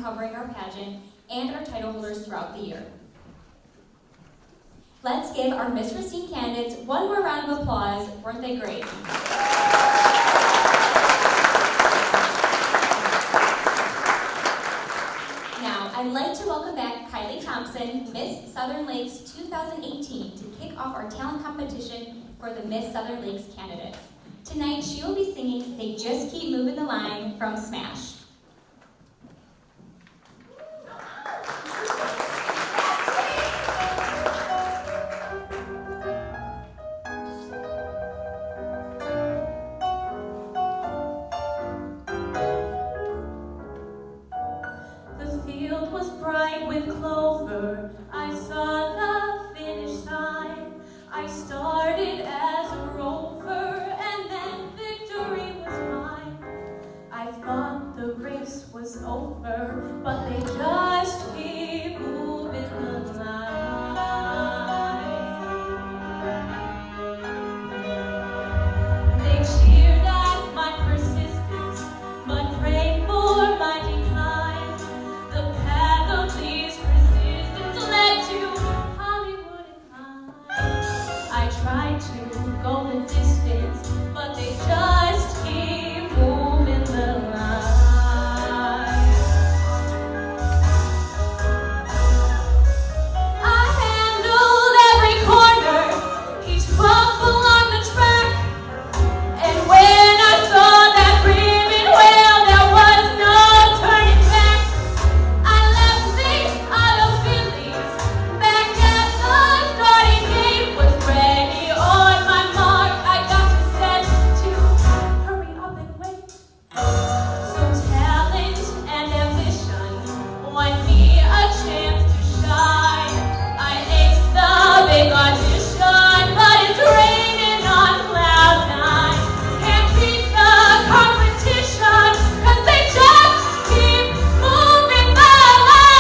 covering our pageant and our title holders throughout the year. Let's give our Miss Racine candidates one more round of applause. Weren't they great? Now, I'd like to welcome back Kylie Thompson, Miss Southern Lakes 2018, to kick off our talent competition for the Miss Southern Lakes candidates. Tonight, she will be singing They Just Keep Moving the Line from Smash. The field was bright with clover. I saw the finish sign. I started as a rover, and then victory was mine. I thought the race was over, but they just keep moving the line. They cheered at my persistence, but prayed for my decline. The path of least resistance led to Hollywood and high. I tried to go the distance, but they just keep moving the line. I handled every corner, each bump along the track, and when I saw that ribbon, well, there was no turning back. I left the auto Phillies back at the starting gate, was ready on my mark. I got to set to hurry up and wait. So talent and ambition won me a chance to shine. I aced the big audition, but it's raining on cloud nine. Can't beat the competition, 'cause they just keep moving the line.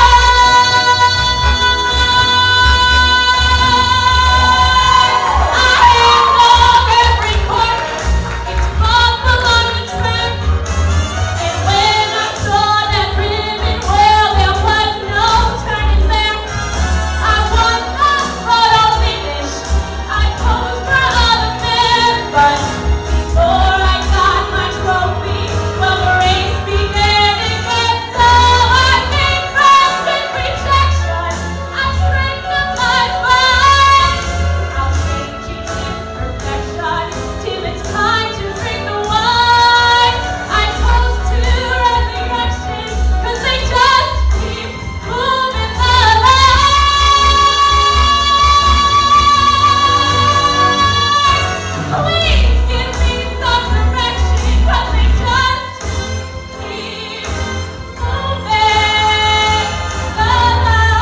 I handled every corner, each bump along the track, and when I saw that ribbon, well, there was no turning back. I won the photo finish, I posed for other men, but before I got my trophy, well, the race began again. So I made friends with rejection, I strengthened my spine. I'll change each imperfection till it's time to drink the wine. I toast to resurrection, 'cause they just keep moving the line. Please give me some direction, 'cause they just keep moving the line.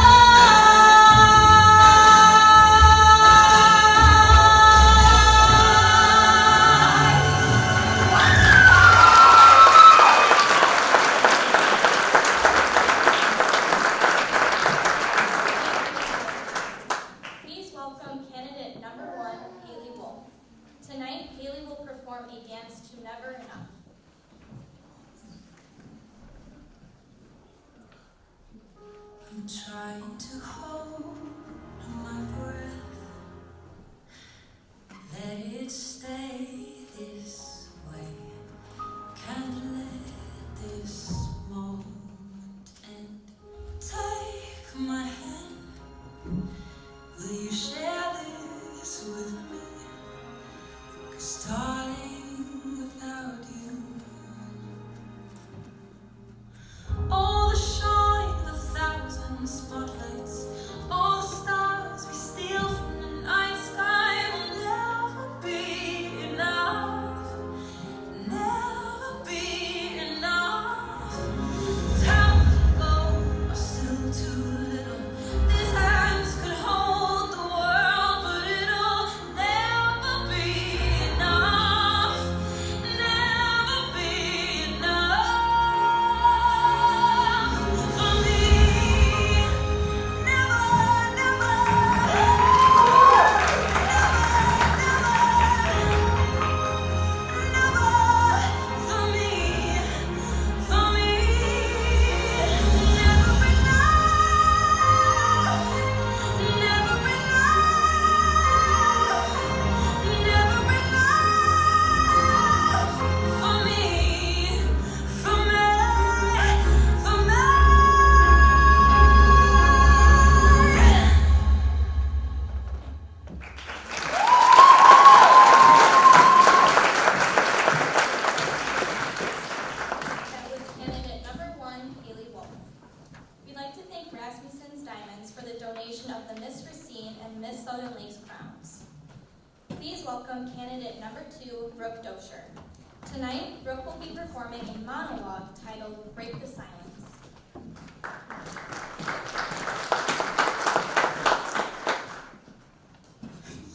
Please welcome candidate number 1, Haley Wolf. Tonight, Haley will perform a dance to Never Enough. I'm trying to hold my breath, let it stay this way. Can't let this moment end. Take my hand, will you share this with me? 'Cause darling, without you, all the shine of 1,000 spotlights, all the stars we steal from the night sky will never be enough, never be enough. Time to go are still too little. These hands could hold the world, but it'll never be enough. frowns. Please welcome candidate number 2, Brooke Dosher. Tonight, Brooke will be performing a monologue titled Break the Silence.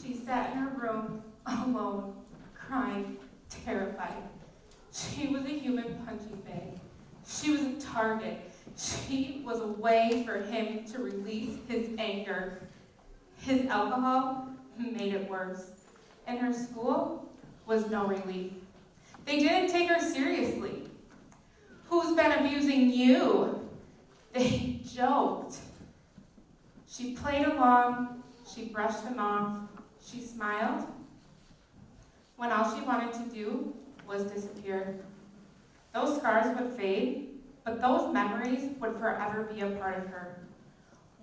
She sat in her room, alone, crying, terrified. She was a human punching bag. She was a target. She was a way for him to release his anger. His alcohol made it worse. And her school was no relief. They didn't take her seriously. Who's been abusing you? They joked. She played along. She brushed him off. She smiled when all she wanted to do was disappear. Those scars would fade, but those memories would forever be a part of her.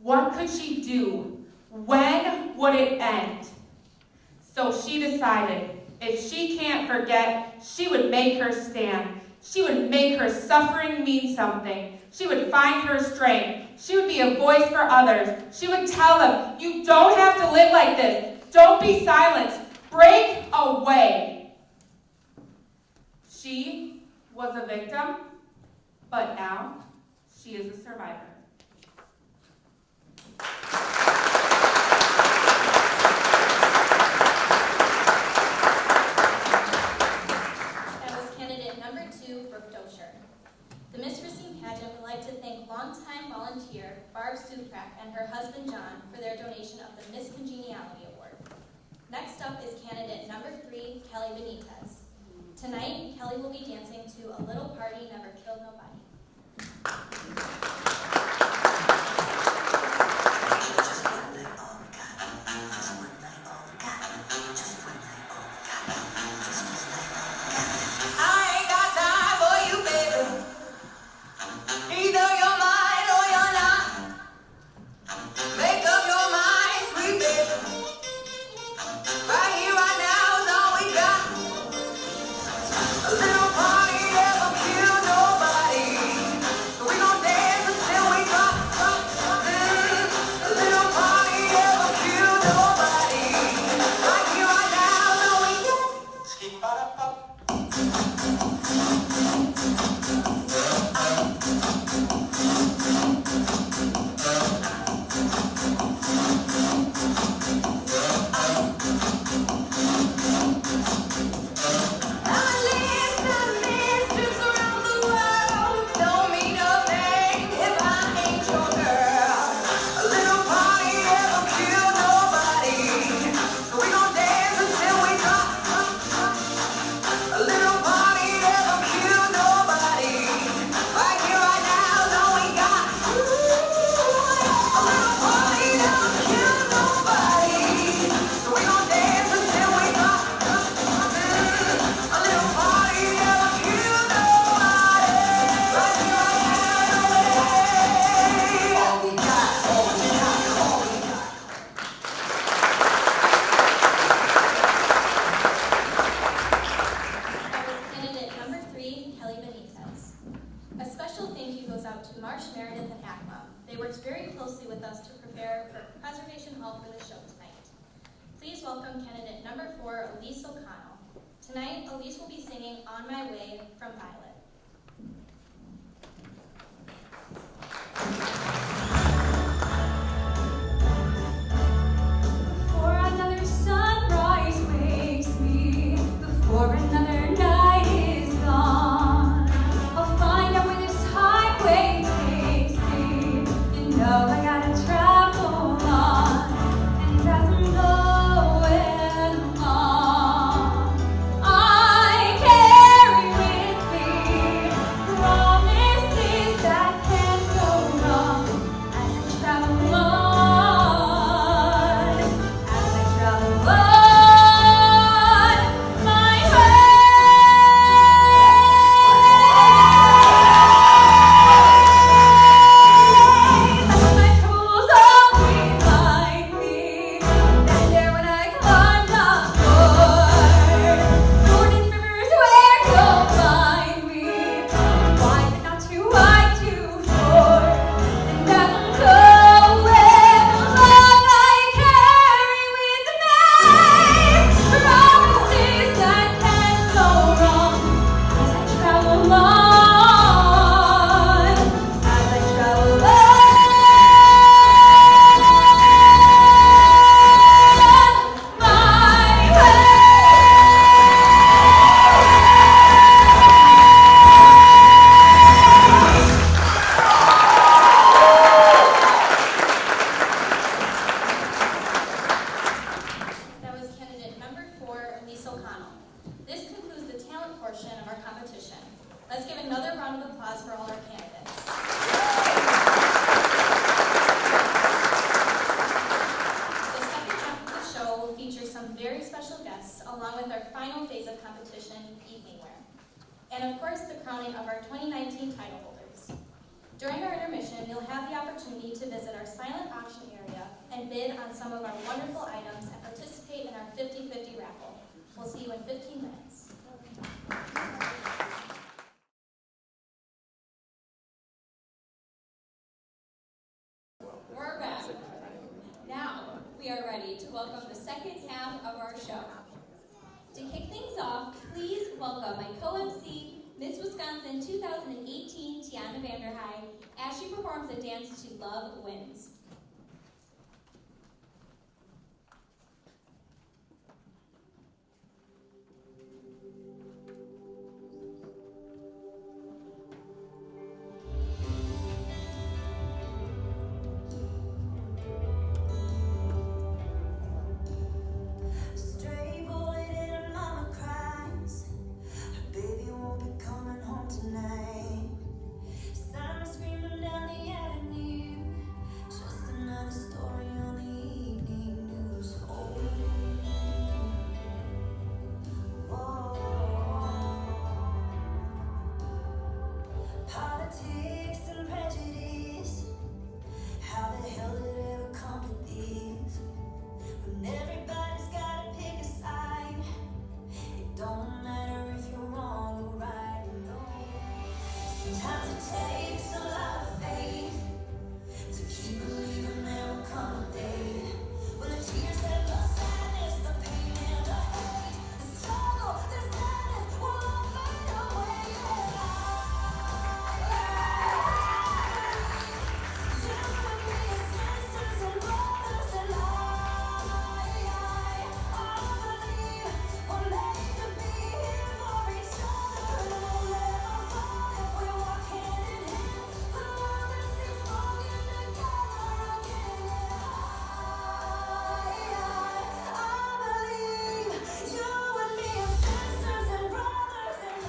What could she do? When would it end? So she decided, if she can't forget, she would make her stand. She would make her suffering mean something. She would find her strength. She would be a voice for others. She would tell them, you don't have to live like this. Don't be silent. Break away. She was a victim, but now she is a survivor. That was candidate number 2, Brooke Dosher. The Miss Racine pageant would like to thank longtime volunteer Barb Suprak and her husband John for their donation of the Miss Congeniality Award. Next up is candidate number 3, Kelly Benitez. Tonight, Kelly will be dancing to A Little Party Never Killed Nobody. Tonight, Elise will be singing On My Way from Violet. Before another sunrise wakes me, before another night is gone, I'll find out where this highway takes me. You know I gotta travel on, and as I'm going along, I carry with me very special guests, along with our final phase of competition, evening wear. And of course, the crowning of our 2019 title holders. During our intermission, you'll have the opportunity to visit our silent auction area and bid on some of our wonderful items and participate in our 50-50 raffle. We'll see you in 15 minutes. We're back. Now, we are ready to welcome the second half of our show. To kick things off, please welcome my co-MC, Miss Wisconsin 2018, Tiana Vanderheide, as she performs a dance to Love Wins. Stray bullet in her mama cries. Her baby won't be coming home tonight. Sirens screaming down the avenue. Just another story on the evening news. Oh, politics and prejudice. How the hell did it ever come to this? When everybody's gotta pick a side, it don't matter if you're wrong or right. No. Sometimes it takes a lot of faith to keep believing there will come a day when the tears and the sadness, the pain and the hate, the struggle, the sadness will all fade away. You and me as sisters and brothers and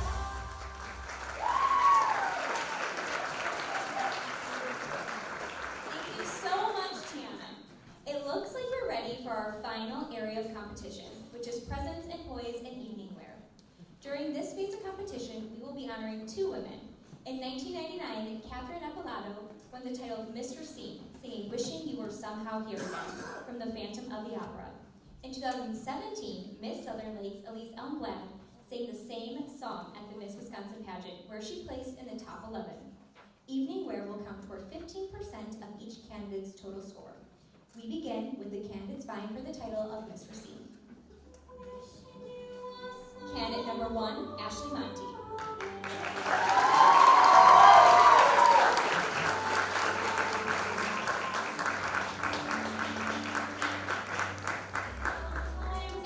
Thank you so much, Tiana. It looks like you're ready for our final area of competition, which is presents and poise and evening wear. During this phase of competition, we will be honoring two women. In 1999, Catherine Epilado won the title of Miss Racine, singing Wishing You Were Somehow Here Again from the Phantom of the Opera. In 2017, Miss Southern Lakes Elise Elmblad sang the same song at the Miss Wisconsin pageant, where she placed in the top 11. Evening wear will count toward 15% of each candidate's total score. We begin with the candidates vying for the title of Miss Racine. Candidate number 1, Ashley Monty.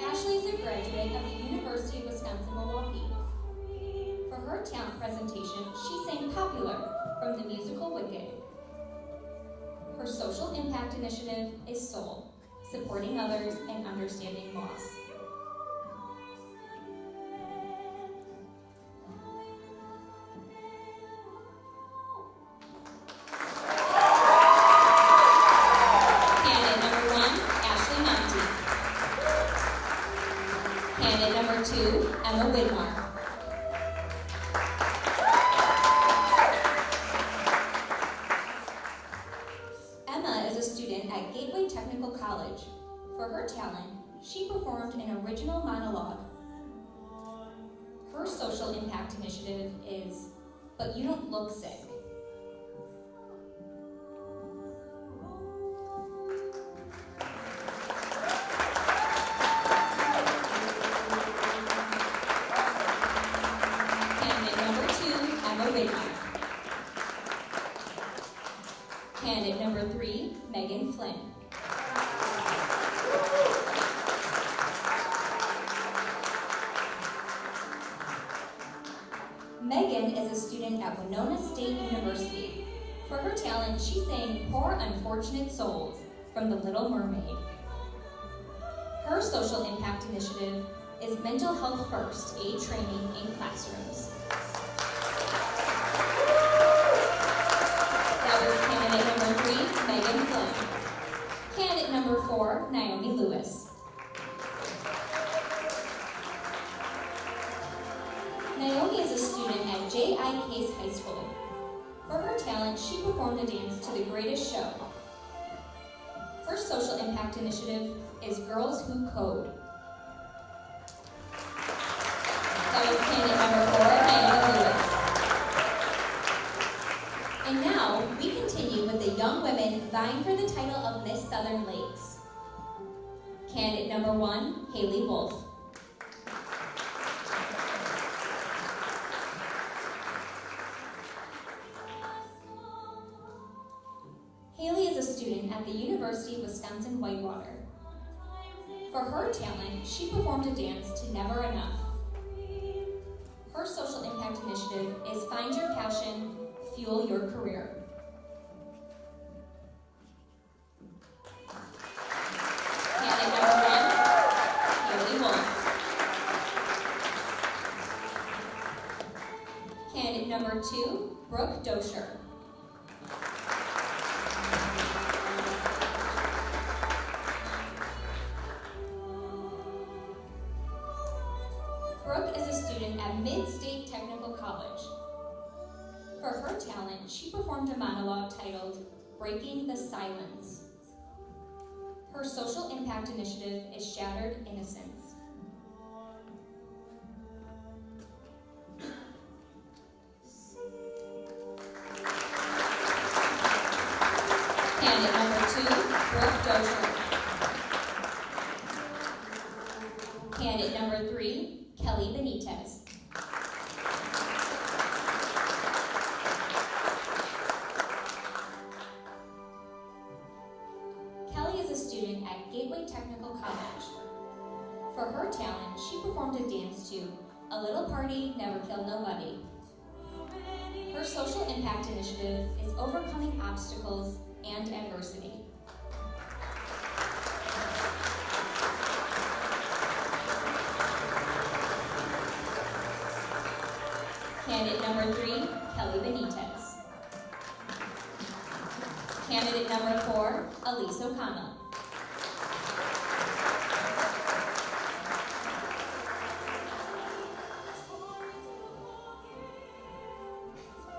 Ashley is a graduate of the University of Wisconsin-Milwaukee. For her talent presentation, she sang Popular from the musical Wicked. Her social impact initiative is Soul, supporting others and understanding loss. Candidate number 1, Ashley Monty. Candidate number 2, Emma Widmar. Emma is a student at Gateway Technical College. For her talent, she performed an original monologue. Her social impact initiative is But You Don't Look Sick. Candidate number 2, Emma Widmar. Candidate number 3, Megan Flynn. Megan is a student at Winona State University. For her talent, she sang Poor Unfortunate Souls from The Little Mermaid. Her social impact initiative is Mental Health First Aid Training in Classrooms. That was candidate number 3, Megan Flynn. Candidate number 4, Naomi Lewis. I Case High School. For her talent, she performed a dance to The Greatest Show. Her social impact initiative is Girls Who Code. That was candidate number 4, Naomi Lewis. And now, we continue with the young women vying for the title of Miss Southern Lakes. Candidate number 1, Haley Wolf. Haley is a student at the University of Wisconsin-Whitewater. For her talent, she performed a dance to Never Enough. Her social impact initiative is Find Your Passion, Fuel Your Career. Candidate number 1, Haley Wolf. Candidate number 2, Brooke Dosher. Brooke is a student at Mid-State Technical College. For her talent, she performed a monologue titled Breaking the Silence. Her social impact initiative is Shattered Innocence. Candidate number 2, Brooke Dosher. Candidate number 3, Kelly Benitez. Kelly is a student at Gateway Technical College. For her talent, she performed a dance to A Little Party Never Killed Nobody. Her social impact initiative is Overcoming Obstacles and Adversity. Candidate number 3, Kelly Benitez. Candidate number 4, Elise O'Connell.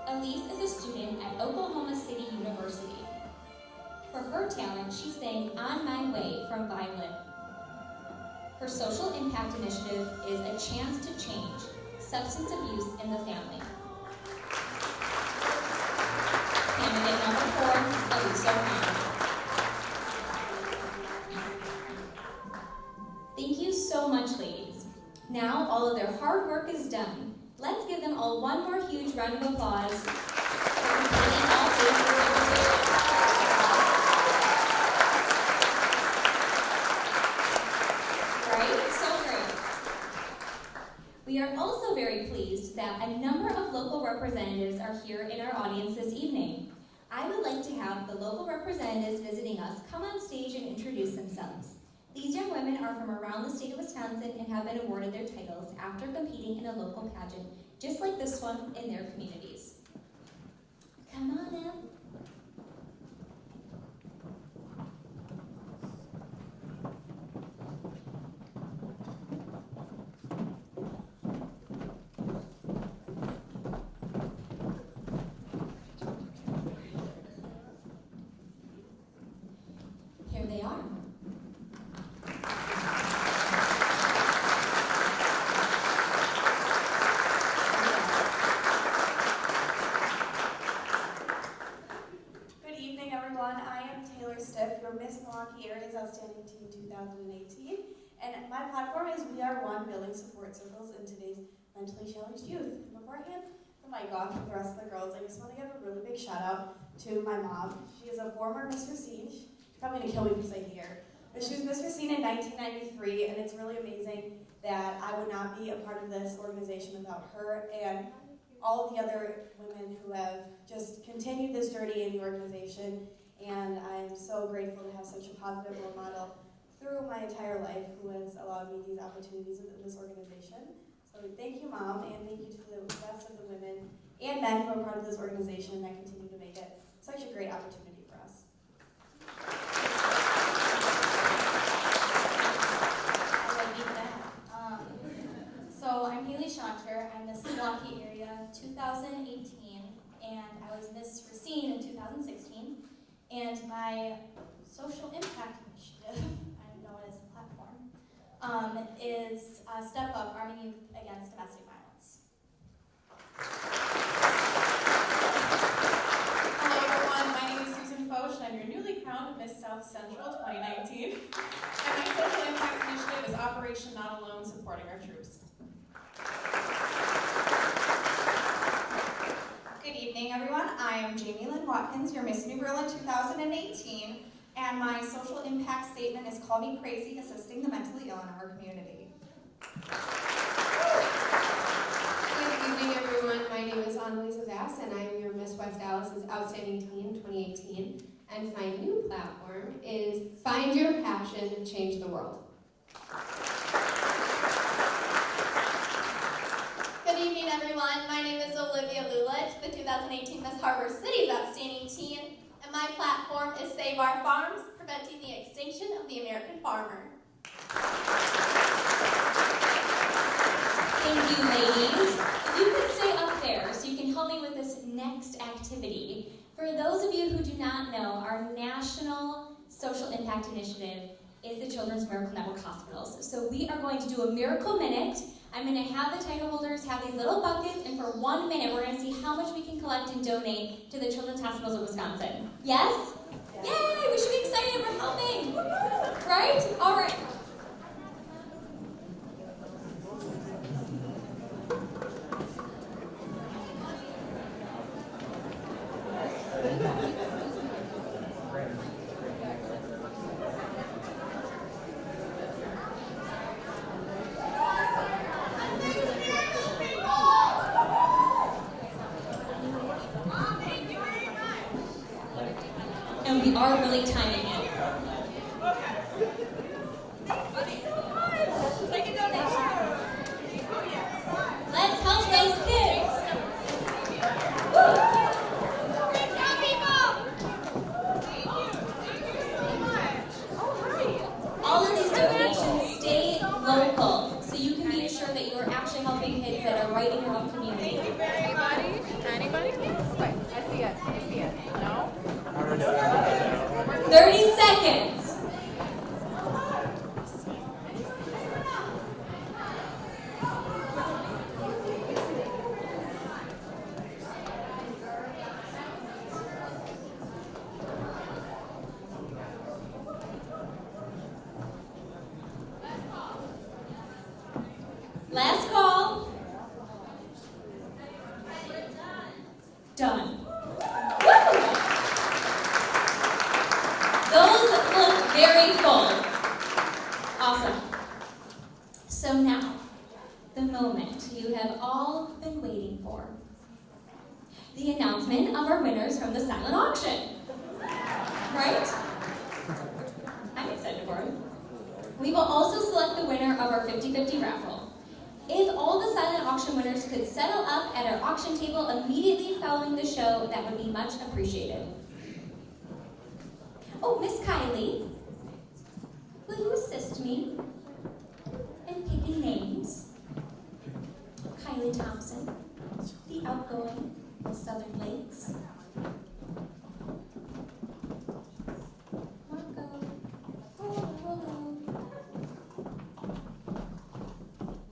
Elise is a student at Oklahoma City University. For her talent, she sang On My Way from Violet. Her social impact initiative is A Chance to Change, Substance Abuse in the Family. Candidate number 4, Elise O'Connell. Thank you so much, ladies. Now all of their hard work is done. Let's give them all one more huge round of applause for completing all phases of their mission. Right? So great. We are also very pleased that a number of local representatives are here in our audience this evening. I would like to have the local representatives visiting us come on stage and introduce themselves. These young women are from around the state of Wisconsin and have been awarded their titles after competing in a local pageant, just like this one in their communities. Come on up. Here they are. Good evening, everyone. I am Taylor Stiff, your Miss Milwaukee Area's Outstanding Team 2018. And my platform is We Are One, building support circles in today's mentally challenged youth. And before I hand the mic off to the rest of the girls, I just want to give a really big shout out to my mom. She is a former Miss Racine. She's probably going to kill me if I say here. But she was Miss Racine in 1993, and it's really amazing that I would not be a part of this organization without her and all of the other women who have just continued this journey in the organization. And I'm so grateful to have such a positive role model through my entire life who has allowed me these opportunities within this organization. So thank you, Mom, and thank you to the rest of the women and men who are part of this organization that continue to make it such a great opportunity for us. So I'm Haley Shaunter. I'm Miss Milwaukee Area 2018, and I was Miss Racine in 2016, and my social impact initiative, I'm known as the platform, is Step Up, Arming Youth Against Domestic Violence. Hello everyone, my name is Susan Foch, and I'm your newly crowned Miss South Central 2019. And my social impact initiative is Operation Not Alone, supporting our troops. Good evening, everyone. I am Jamie Lynn Watkins, your Miss New Berlin 2018, and my social impact statement is Call Me Crazy, Assisting the Mentally Ill in Our Community. Good evening, everyone. My name is Annalise Vass, and I'm your Miss West Dallas's Outstanding Teen 2018, and my new platform is Find Your Passion, Change the World. Good evening, everyone. My name is Olivia Lulich, the 2018 Miss Harbor City's Outstanding Teen, and my platform is Save Our Farms, Preventing the Extinction of the American Farmer. Thank you, ladies. If you could stay up there so you can help me with this next activity. For those of you who do not know, our national social impact initiative is the Children's Miracle Network Hospitals. So we are going to do a Miracle Minute. I'm going to have the title holders have these little buckets, and for 1 minute, we're going to see how much we can collect and donate to the Children's Hospitals of Wisconsin. Yes? Yay! We should be excited. We're helping. Right? All right. And we are really timing it. Let's help those kids. Woo. Great job, people. All of these donations stay local, so you can be assured that you are actually helping kids that are right in your own community. Anybody? Wait, I see it. No? 30 seconds. Last call. Done. Those look very full. Awesome. So now, the moment you have all been waiting for. The announcement of our winners from the silent auction. Right? I'm excited for it. We will also select the winner of our 50-50 raffle. If all the silent auction winners could settle up at our auction table immediately following the show, that would be much appreciated. Oh, Miss Kylie, will you assist me in picking names? Kylie Thompson, the outgoing Miss Southern Lakes. Marco,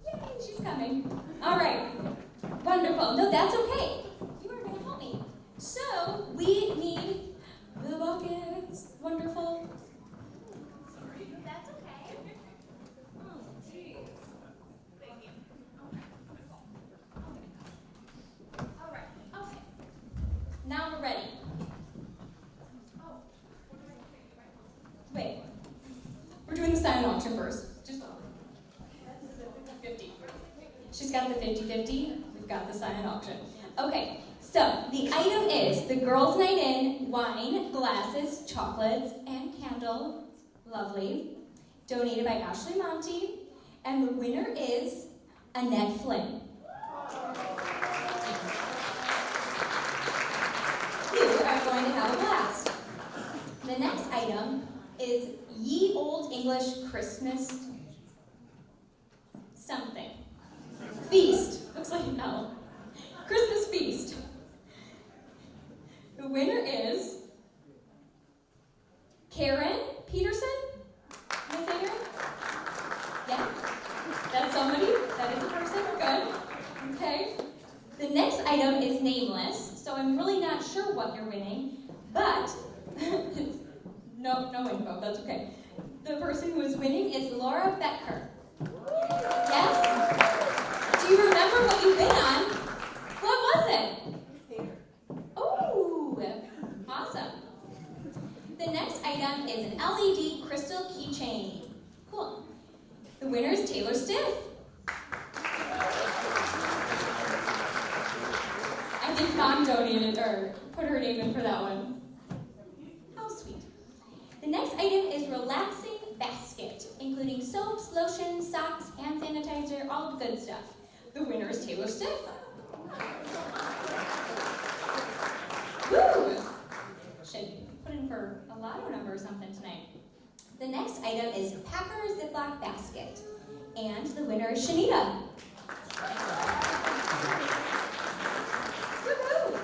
Yay, she's coming. All right, wonderful. No, that's okay. You are going to help me. So, we need the buckets. Wonderful. That's okay. Oh, jeez. Thank you. All right, okay. Now we're ready. Wait. We're doing the silent auction first. Just 50. She's got the 50-50. We've got the silent auction. Okay. So, the item is the Girls' Night In, wine, glasses, chocolates, and candle. Lovely. Donated by Ashley Monty. And the winner is Annette Flynn. You are going to have a blast. The next item is Ye Old English Christmas something. Feast. Looks like no. Christmas That's somebody? That is a person? Good. Okay. The next item is nameless, so I'm really not sure what you're winning, but no info, that's okay. The person who is winning is Laura Becker. Yes? Do you remember what you bid on? What was it? Oh, awesome. The next item is an LED crystal keychain. Cool. The winner is Taylor Stiff. I think Mom donated or put her name in for that one. How sweet. The next item is relaxing basket, including soaps, lotion, socks, hand sanitizer, all the good stuff. The winner is Taylor Stiff. Woo! Should put in for a lotto number or something tonight. The next item is Packer Ziploc basket, and the winner is Shanita. Woohoo!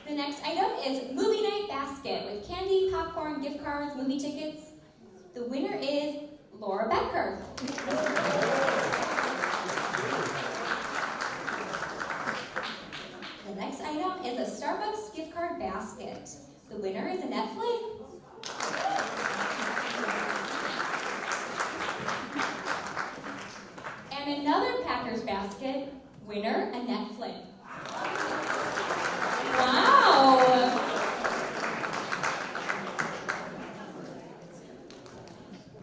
The next item is movie night basket with candy, popcorn, gift cards, movie tickets. The winner is Laura Becker. The next item is a Starbucks gift card basket. The winner is Annette Flynn. And another Packers basket, winner Annette Flynn. Wow!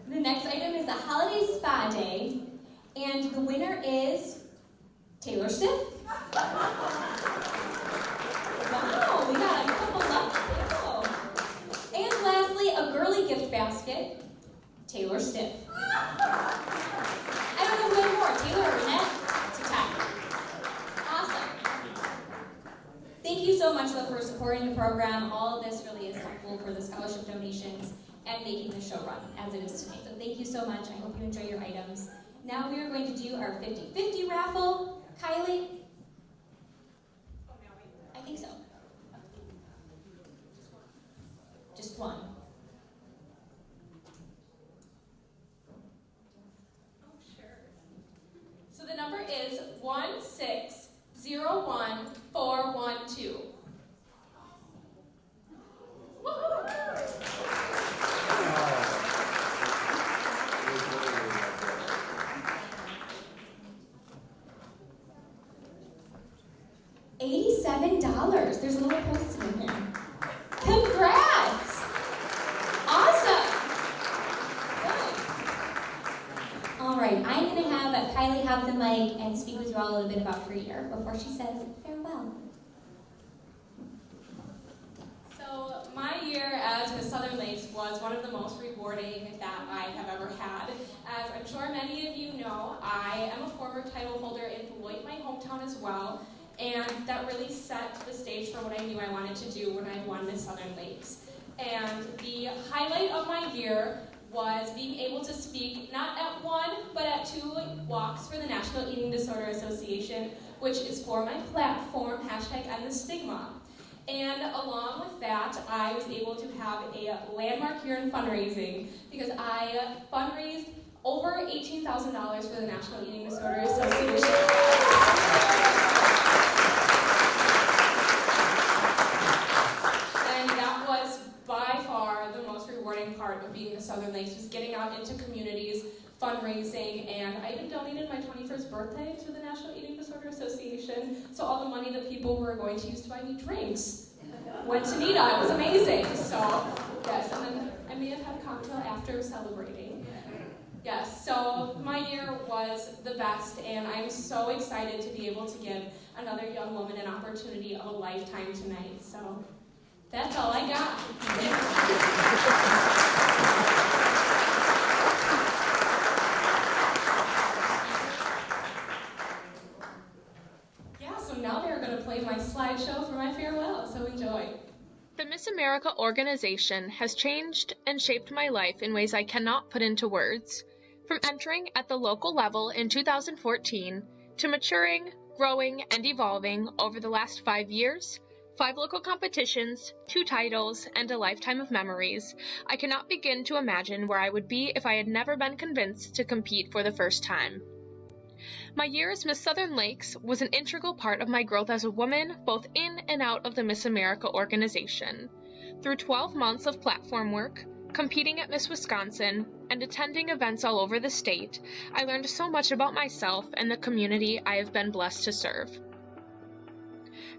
The next item is a holiday spa day, and the winner is Taylor Stiff. Wow, we got a couple lucky people. And lastly, a girly gift basket, Taylor Stiff. I don't know who had more, Taylor or Annette? It's a tie. Awesome. Thank you so much, though, for supporting the program. All of this really is helpful for the scholarship donations and making the show run as it is tonight. So thank you so much. I hope you enjoy your items. Now we are going to do our 50-50 raffle. Kylie? I think so. Just one. Oh, sure. So the number is 1601412. $87. There's a little posted in here. Congrats! Awesome! Good. All right, I'm going to have Kylie have the mic and speak with you all a little bit about her year before she says farewell. So my year as Miss Southern Lakes was one of the most rewarding that I have ever had. As I'm sure many of you know, I am a former title holder in Beloit, my hometown as well, and that really set the stage for what I knew I wanted to do when I won Miss Southern Lakes. And the highlight of my year was being able to speak not at one, but at 2 walks for the National Eating Disorder Association, which is for my platform, #EndTheStigma. And along with that, I was able to have a landmark year in fundraising because I fundraised over $18,000 for the National Eating Disorder Association. And that was by far the most rewarding part of being the Southern Lakes, was getting out into communities, fundraising, and I even donated my 21st birthday to the National Eating Disorder Association, so all the money that people were going to use to buy me drinks went to Nita. It was amazing. So, yes, and then I may have had a cocktail after celebrating. Yes, so my year was the best, and I'm so excited to be able to give another young woman an opportunity of a lifetime tonight. So that's all I got. Yeah, so now they're going to play my slideshow for my farewell, so enjoy. The Miss America organization has changed and shaped my life in ways I cannot put into words. From entering at the local level in 2014 to maturing, growing, and evolving over the last 5 years, 5 local competitions, 2 titles, and a lifetime of memories, I cannot begin to imagine where I would be if I had never been convinced to compete for the first time. My year as Miss Southern Lakes was an integral part of my growth as a woman, both in and out of the Miss America organization. Through 12 months of platform work, competing at Miss Wisconsin, and attending events all over the state, I learned so much about myself and the community I have been blessed to serve.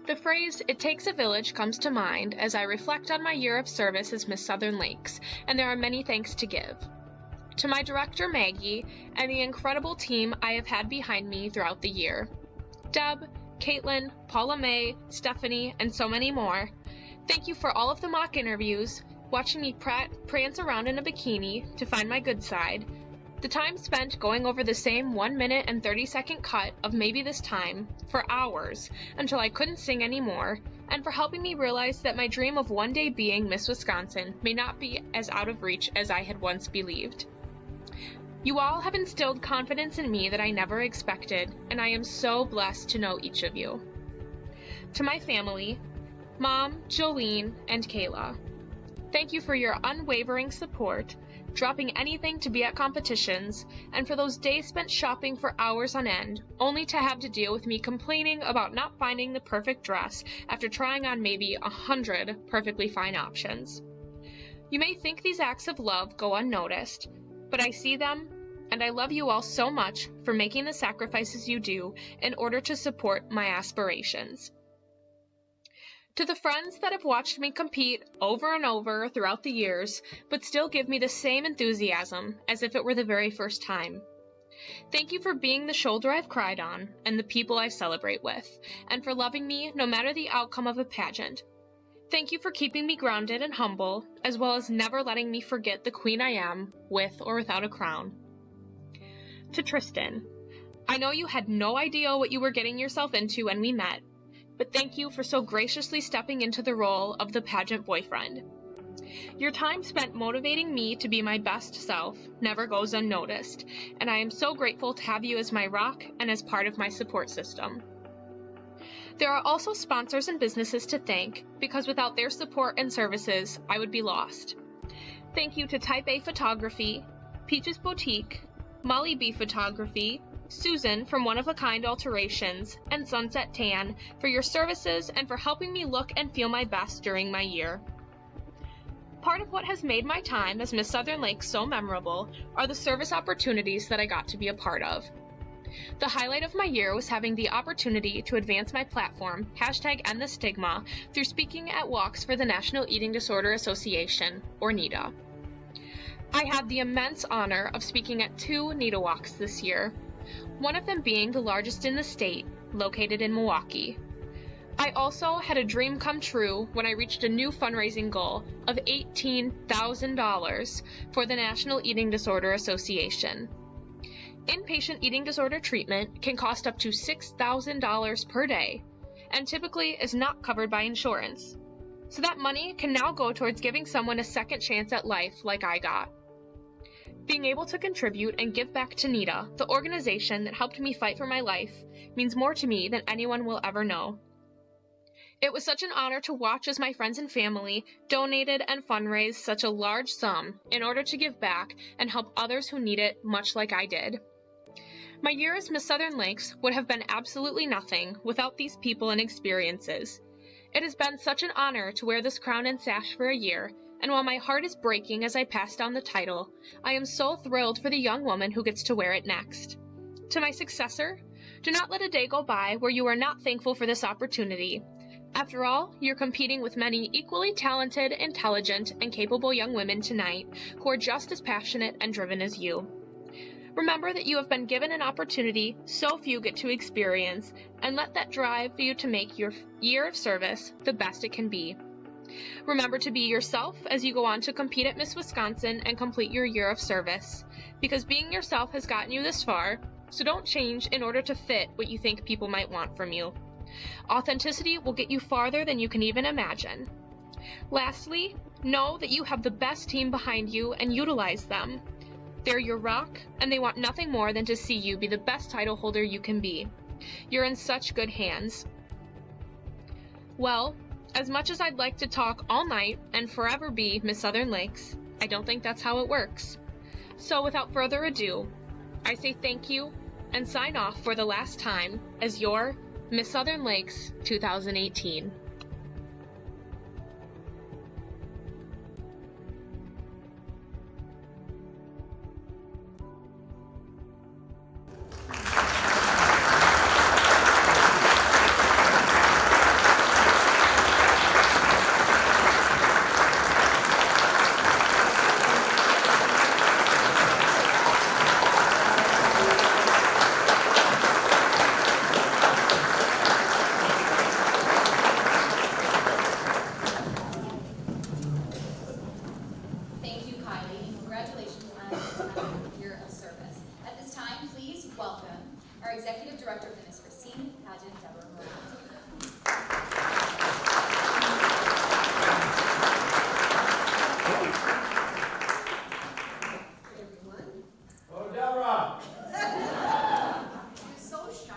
The phrase, "it takes a village," comes to mind as I reflect on my year of service as Miss Southern Lakes, and there are many thanks to give. To my director, Maggie, and the incredible team I have had behind me throughout the year. Deb, Caitlin, Paula May, Stephanie, and so many more. Thank you for all of the mock interviews, watching me prance around in a bikini to find my good side, the time spent going over the same 1 minute and 30-second cut of Maybe This Time for hours until I couldn't sing anymore, and for helping me realize that my dream of one day being Miss Wisconsin may not be as out of reach as I had once believed. You all have instilled confidence in me that I never expected, and I am so blessed to know each of you. To my family, Mom, Jolene, and Kayla, thank you for your unwavering support, dropping anything to be at competitions, and for those days spent shopping for hours on end, only to have to deal with me complaining about not finding the perfect dress after trying on maybe 100 perfectly fine options. You may think these acts of love go unnoticed, but I see them, and I love you all so much for making the sacrifices you do in order to support my aspirations. To the friends that have watched me compete over and over throughout the years, but still give me the same enthusiasm as if it were the very first time. Thank you for being the shoulder I've cried on and the people I celebrate with, and for loving me no matter the outcome of a pageant. Thank you for keeping me grounded and humble, as well as never letting me forget the queen I am, with or without a crown. To Tristan, I know you had no idea what you were getting yourself into when we met, but thank you for so graciously stepping into the role of the pageant boyfriend. Your time spent motivating me to be my best self never goes unnoticed, and I am so grateful to have you as my rock and as part of my support system. There are also sponsors and businesses to thank, because without their support and services, I would be lost. Thank you to Type A Photography, Peaches Boutique, Molly B Photography, Susan from One of a Kind Alterations, and Sunset Tan for your services and for helping me look and feel my best during my year. Part of what has made my time as Miss Southern Lakes so memorable are the service opportunities that I got to be a part of. The highlight of my year was having the opportunity to advance my platform, #EndTheStigma, through speaking at walks for the National Eating Disorder Association, or NEDA. I had the immense honor of speaking at 2 NEDA walks this year, one of them being the largest in the state, located in Milwaukee. I also had a dream come true when I reached a new fundraising goal of $18,000 for the National Eating Disorder Association. Inpatient eating disorder treatment can cost up to $6,000 per day, and typically is not covered by insurance. So that money can now go towards giving someone a second chance at life like I got. Being able to contribute and give back to NEDA, the organization that helped me fight for my life, means more to me than anyone will ever know. It was such an honor to watch as my friends and family donated and fundraised such a large sum in order to give back and help others who need it, much like I did. My year as Miss Southern Lakes would have been absolutely nothing without these people and experiences. It has been such an honor to wear this crown and sash for a year, and while my heart is breaking as I pass down the title, I am so thrilled for the young woman who gets to wear it next. To my successor, do not let a day go by where you are not thankful for this opportunity. After all, you're competing with many equally talented, intelligent, and capable young women tonight who are just as passionate and driven as you. Remember that you have been given an opportunity so few get to experience, and let that drive you to make your year of service the best it can be. Remember to be yourself as you go on to compete at Miss Wisconsin and complete your year of service, because being yourself has gotten you this far, so don't change in order to fit what you think people might want from you. Authenticity will get you farther than you can even imagine. Lastly, know that you have the best team behind you and utilize them. They're your rock, and they want nothing more than to see you be the best title holder you can be. You're in such good hands. Well, as much as I'd like to talk all night and forever be Miss Southern Lakes, I don't think that's how it works. So without further ado, I say thank you, and sign off for the last time as your Miss Southern Lakes 2018. Thank you, Kylie, and congratulations on a year of service. At this time, please welcome our Executive Director of the Miss Racine Pageant, Deborah Moran. Oh, Deborah! You're so shy.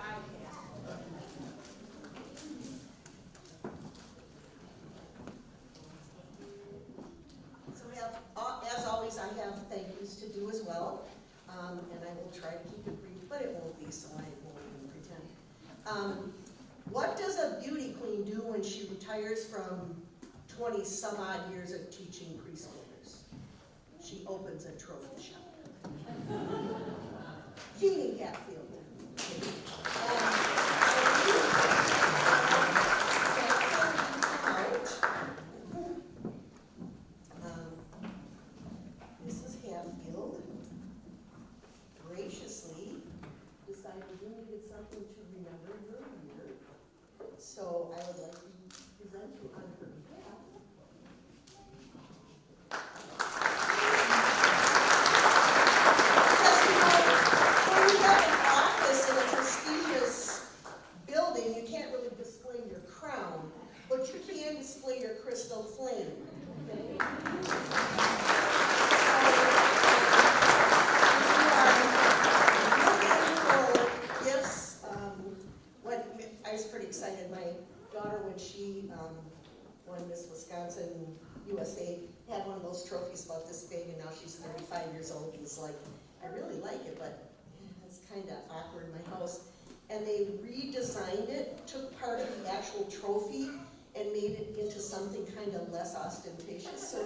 So as always, I have thank yous to do as well, and I will try to keep it brief, but it won't be, so I won't even pretend. What does a beauty queen do when she retires from 20 some odd years of teaching preschoolers? She opens a trophy shop. Jeannie Hatfield. Mrs. Hatfield graciously decided we needed something to remember her year, so I would like to present you on her behalf. When you have an office in a prestigious building, you can't really display your crown, but you can display your crystal flame. Gifts. I was pretty excited. My daughter, when she won Miss Wisconsin USA, had one of those trophies about this big, and now she's 35 years old. And it's like, I really like it, but it's kind of awkward in my house. And they redesigned it, took part of the actual trophy and made it into something kind of less ostentatious. So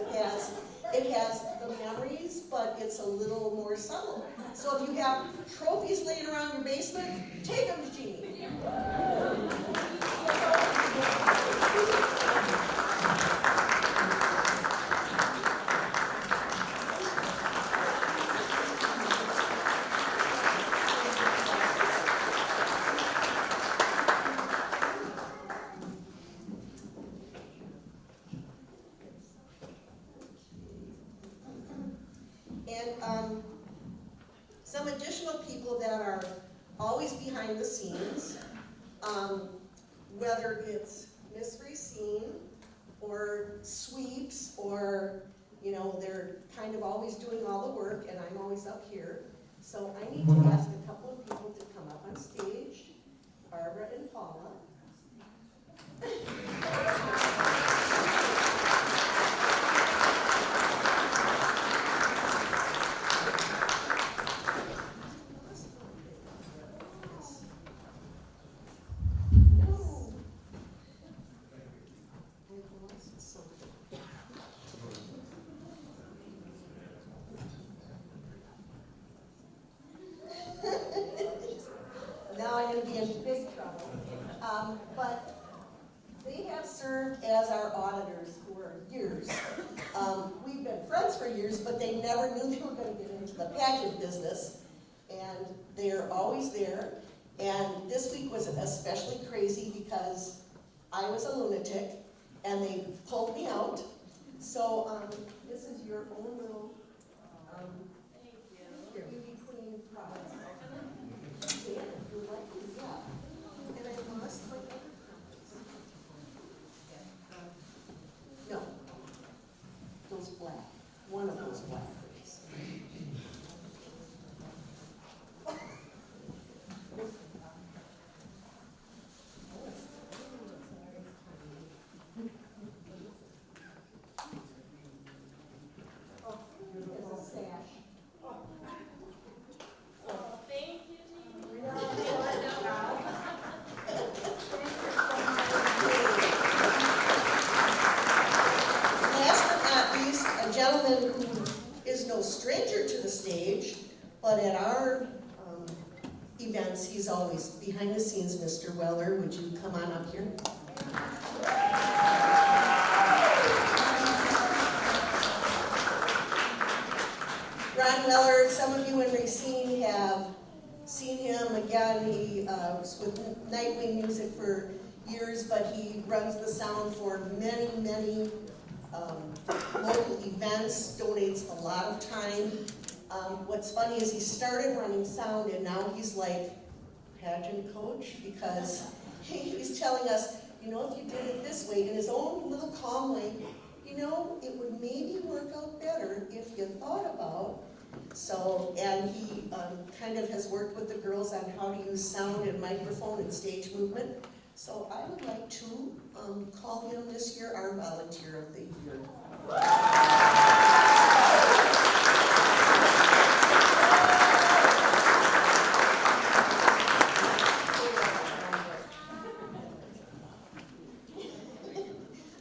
it has the memories, but it's a little more subtle. So if you have trophies laying around your basement, take them to Jeannie. And some additional people that are always behind the scenes, whether it's Miss Racine or sweeps or, you know, they're kind of always doing all the work and I'm always up here. So I need to ask a couple of people to come up on stage, Barbara and Paula. Now I'm going to be in big trouble. But they have served as our auditors for years. We've been friends for years, but they never knew they were going to get into the pageant business. And they're always there. And this week was especially crazy because I was a lunatic and they pulled me out. So this is your own little beauty queen product. And I lost my other products. No, those black. One of those black things. events, he's always behind the scenes. Mr. Weller, would you come on up here? Ron Weller, some of you in Racine have seen him. Again, he was with Nightwing Music for years, but he runs the sound for many, many local events, donates a lot of time. What's funny is he started running sound and now he's like pageant coach, because he's telling us, you know, if you did it this way, in his own little calm way, you know, it would maybe work out better if you thought about. So, and he kind of has worked with the girls on how to use sound and microphone and stage movement. So I would like to call him this year our Volunteer of the Year.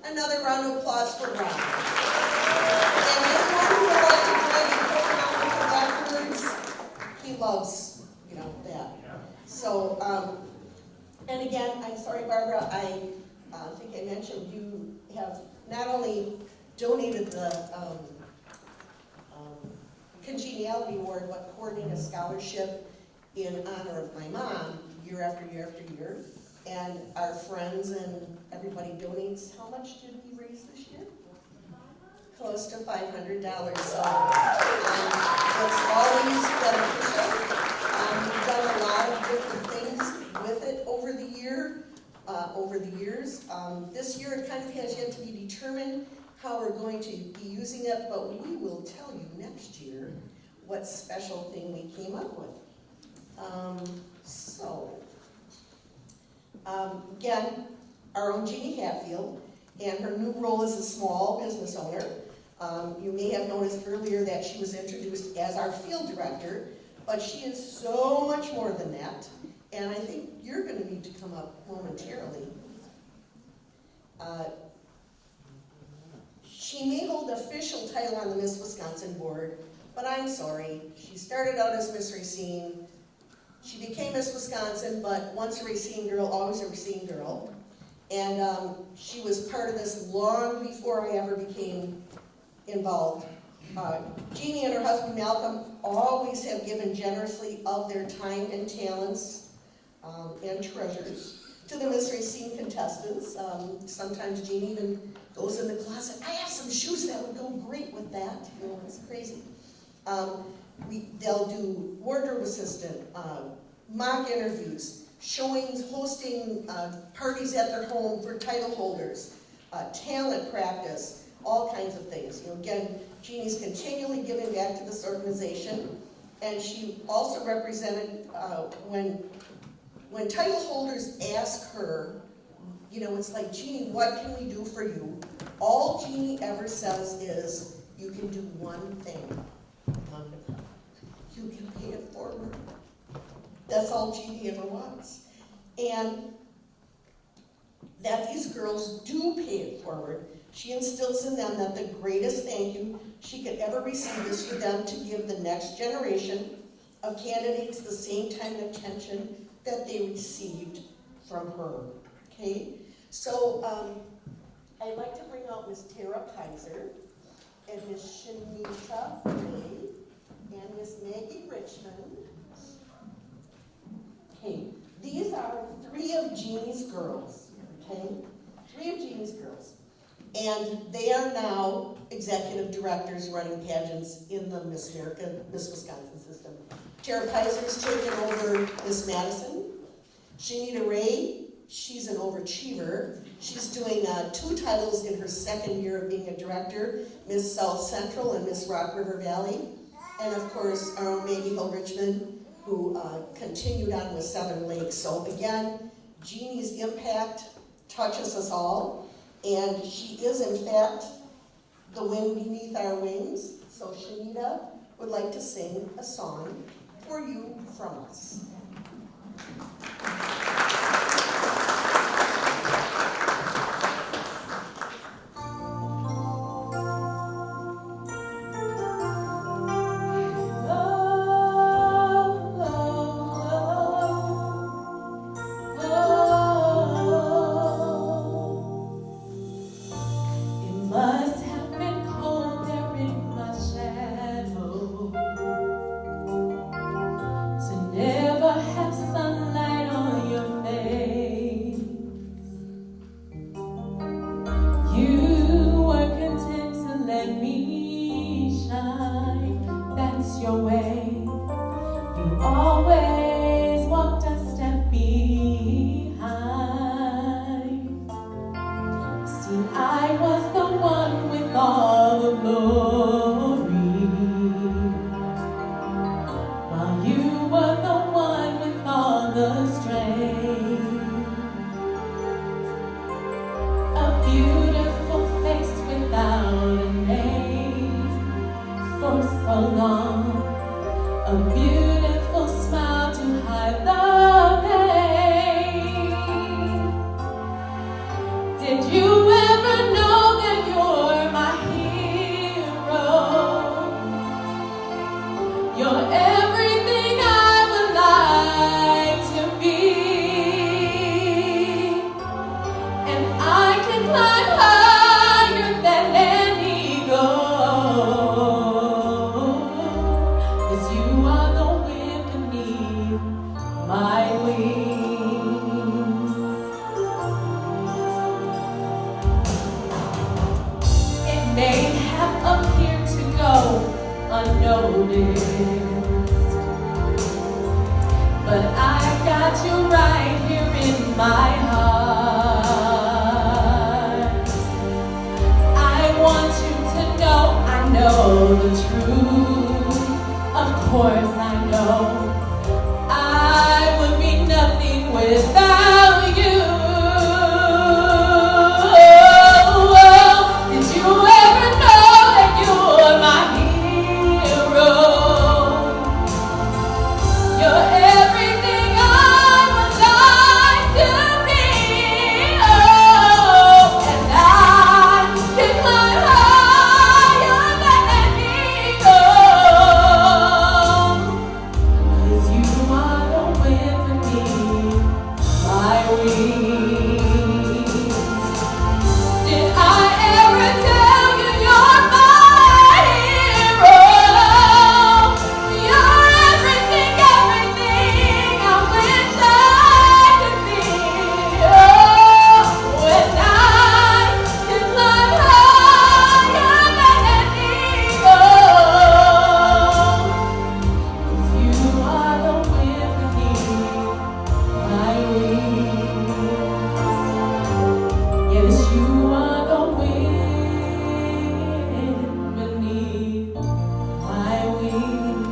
Another round of applause for Ron. And anyone who would like to join in putting afterwards, he loves, you know, that. So, and again, I'm sorry, Barbara, I think I mentioned you have not only donated the Congeniality Award, but coordinated a scholarship in honor of my mom year after year after year. And our friends and everybody donates. How much did we raise this year? Close to $500. So it's always beneficial. We've done a lot of different things with it over the years. This year it kind of has yet to be determined how we're going to be using it, but we will tell you next year what special thing we came up with. Again, our own Jeannie Hatfield, and her new role as a small business owner. You may have noticed earlier that she was introduced as our field director, but she is so much more than that, and I think you're going to need to come up momentarily. She may hold the official title on the Miss Wisconsin board, but I'm sorry, she started out as Miss Racine. She became Miss Wisconsin, but once a Racine girl, always a Racine girl. And she was part of this long before I ever became involved. Jeannie and her husband Malcolm always have given generously of their time and talents and treasures to the Miss Racine contestants. Sometimes Jeannie even goes in the closet, I have some shoes that would go great with that. You know, it's crazy. They'll do wardrobe assistant, mock interviews, showings, hosting parties at their home for title holders, talent practice, all kinds of things. You know, again, Jeannie's continually giving back to this organization, and she also represented when title holders ask her, you know, it's like, Jeannie, what can we do for you? All Jeannie ever says is, you can do one thing. You can pay it forward. That's all Jeannie ever wants. And that these girls do pay it forward. She instills in them that the greatest thank you she could ever receive is for them to give the next generation of candidates the same time and attention that they received from her. Okay? So I'd like to bring out Miss Tara Pizer and Miss Shanita Ray and Miss Maggie Richmond. Okay, these are three of Jeannie's girls, okay? Three of Jeannie's girls. And they are now executive directors running pageants in the Miss Wisconsin system. Tara Pizer's taken over Miss Madison. Shanita Ray, she's an overachiever. She's doing 2 titles in her second year of being a director, Miss South Central and Miss Rock River Valley. And of course, our own Maggie Hill Richmond, who continued on with Southern Lakes. So again, Jeannie's impact touches us all. And she is, in fact, the wind beneath our wings. So Shanita would like to sing a song for you from us. Oh, oh, oh. my wings. It may have appeared to go unnoticed, but I've got you right here in my heart. I want you to know I know the truth. Of course I know I would be nothing without you. Did you ever know that you're my hero? You're everything I would like to be. Oh, and I can climb higher than an eagle. 'Cause you are the wind beneath my wings. Did I ever tell you you're my hero? You're everything, everything I wish I could be. Oh, and I can climb higher than an eagle. 'Cause you are the wind beneath my wings. Yes, you are the wind beneath my wings.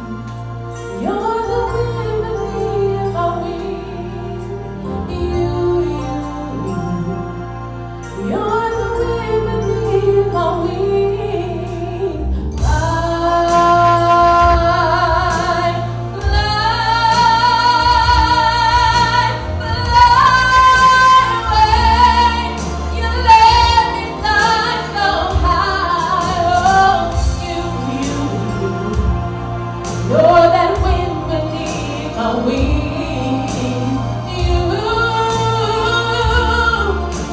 You're the wind beneath my wings. You're the wind beneath my wings. Fly, fly, fly away. You let me fly so high. Oh, you're that wind beneath my wings.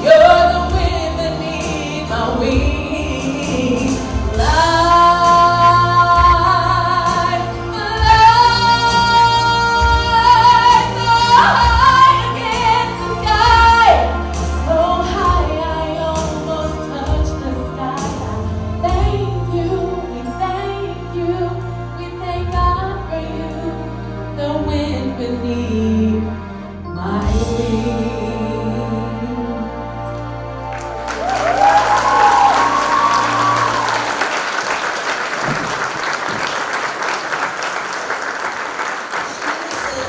You're the wind beneath my wings. Fly, fly so high against the sky. So high I almost touch the sky. Thank you, we thank you, we thank God for you, the wind beneath my wings.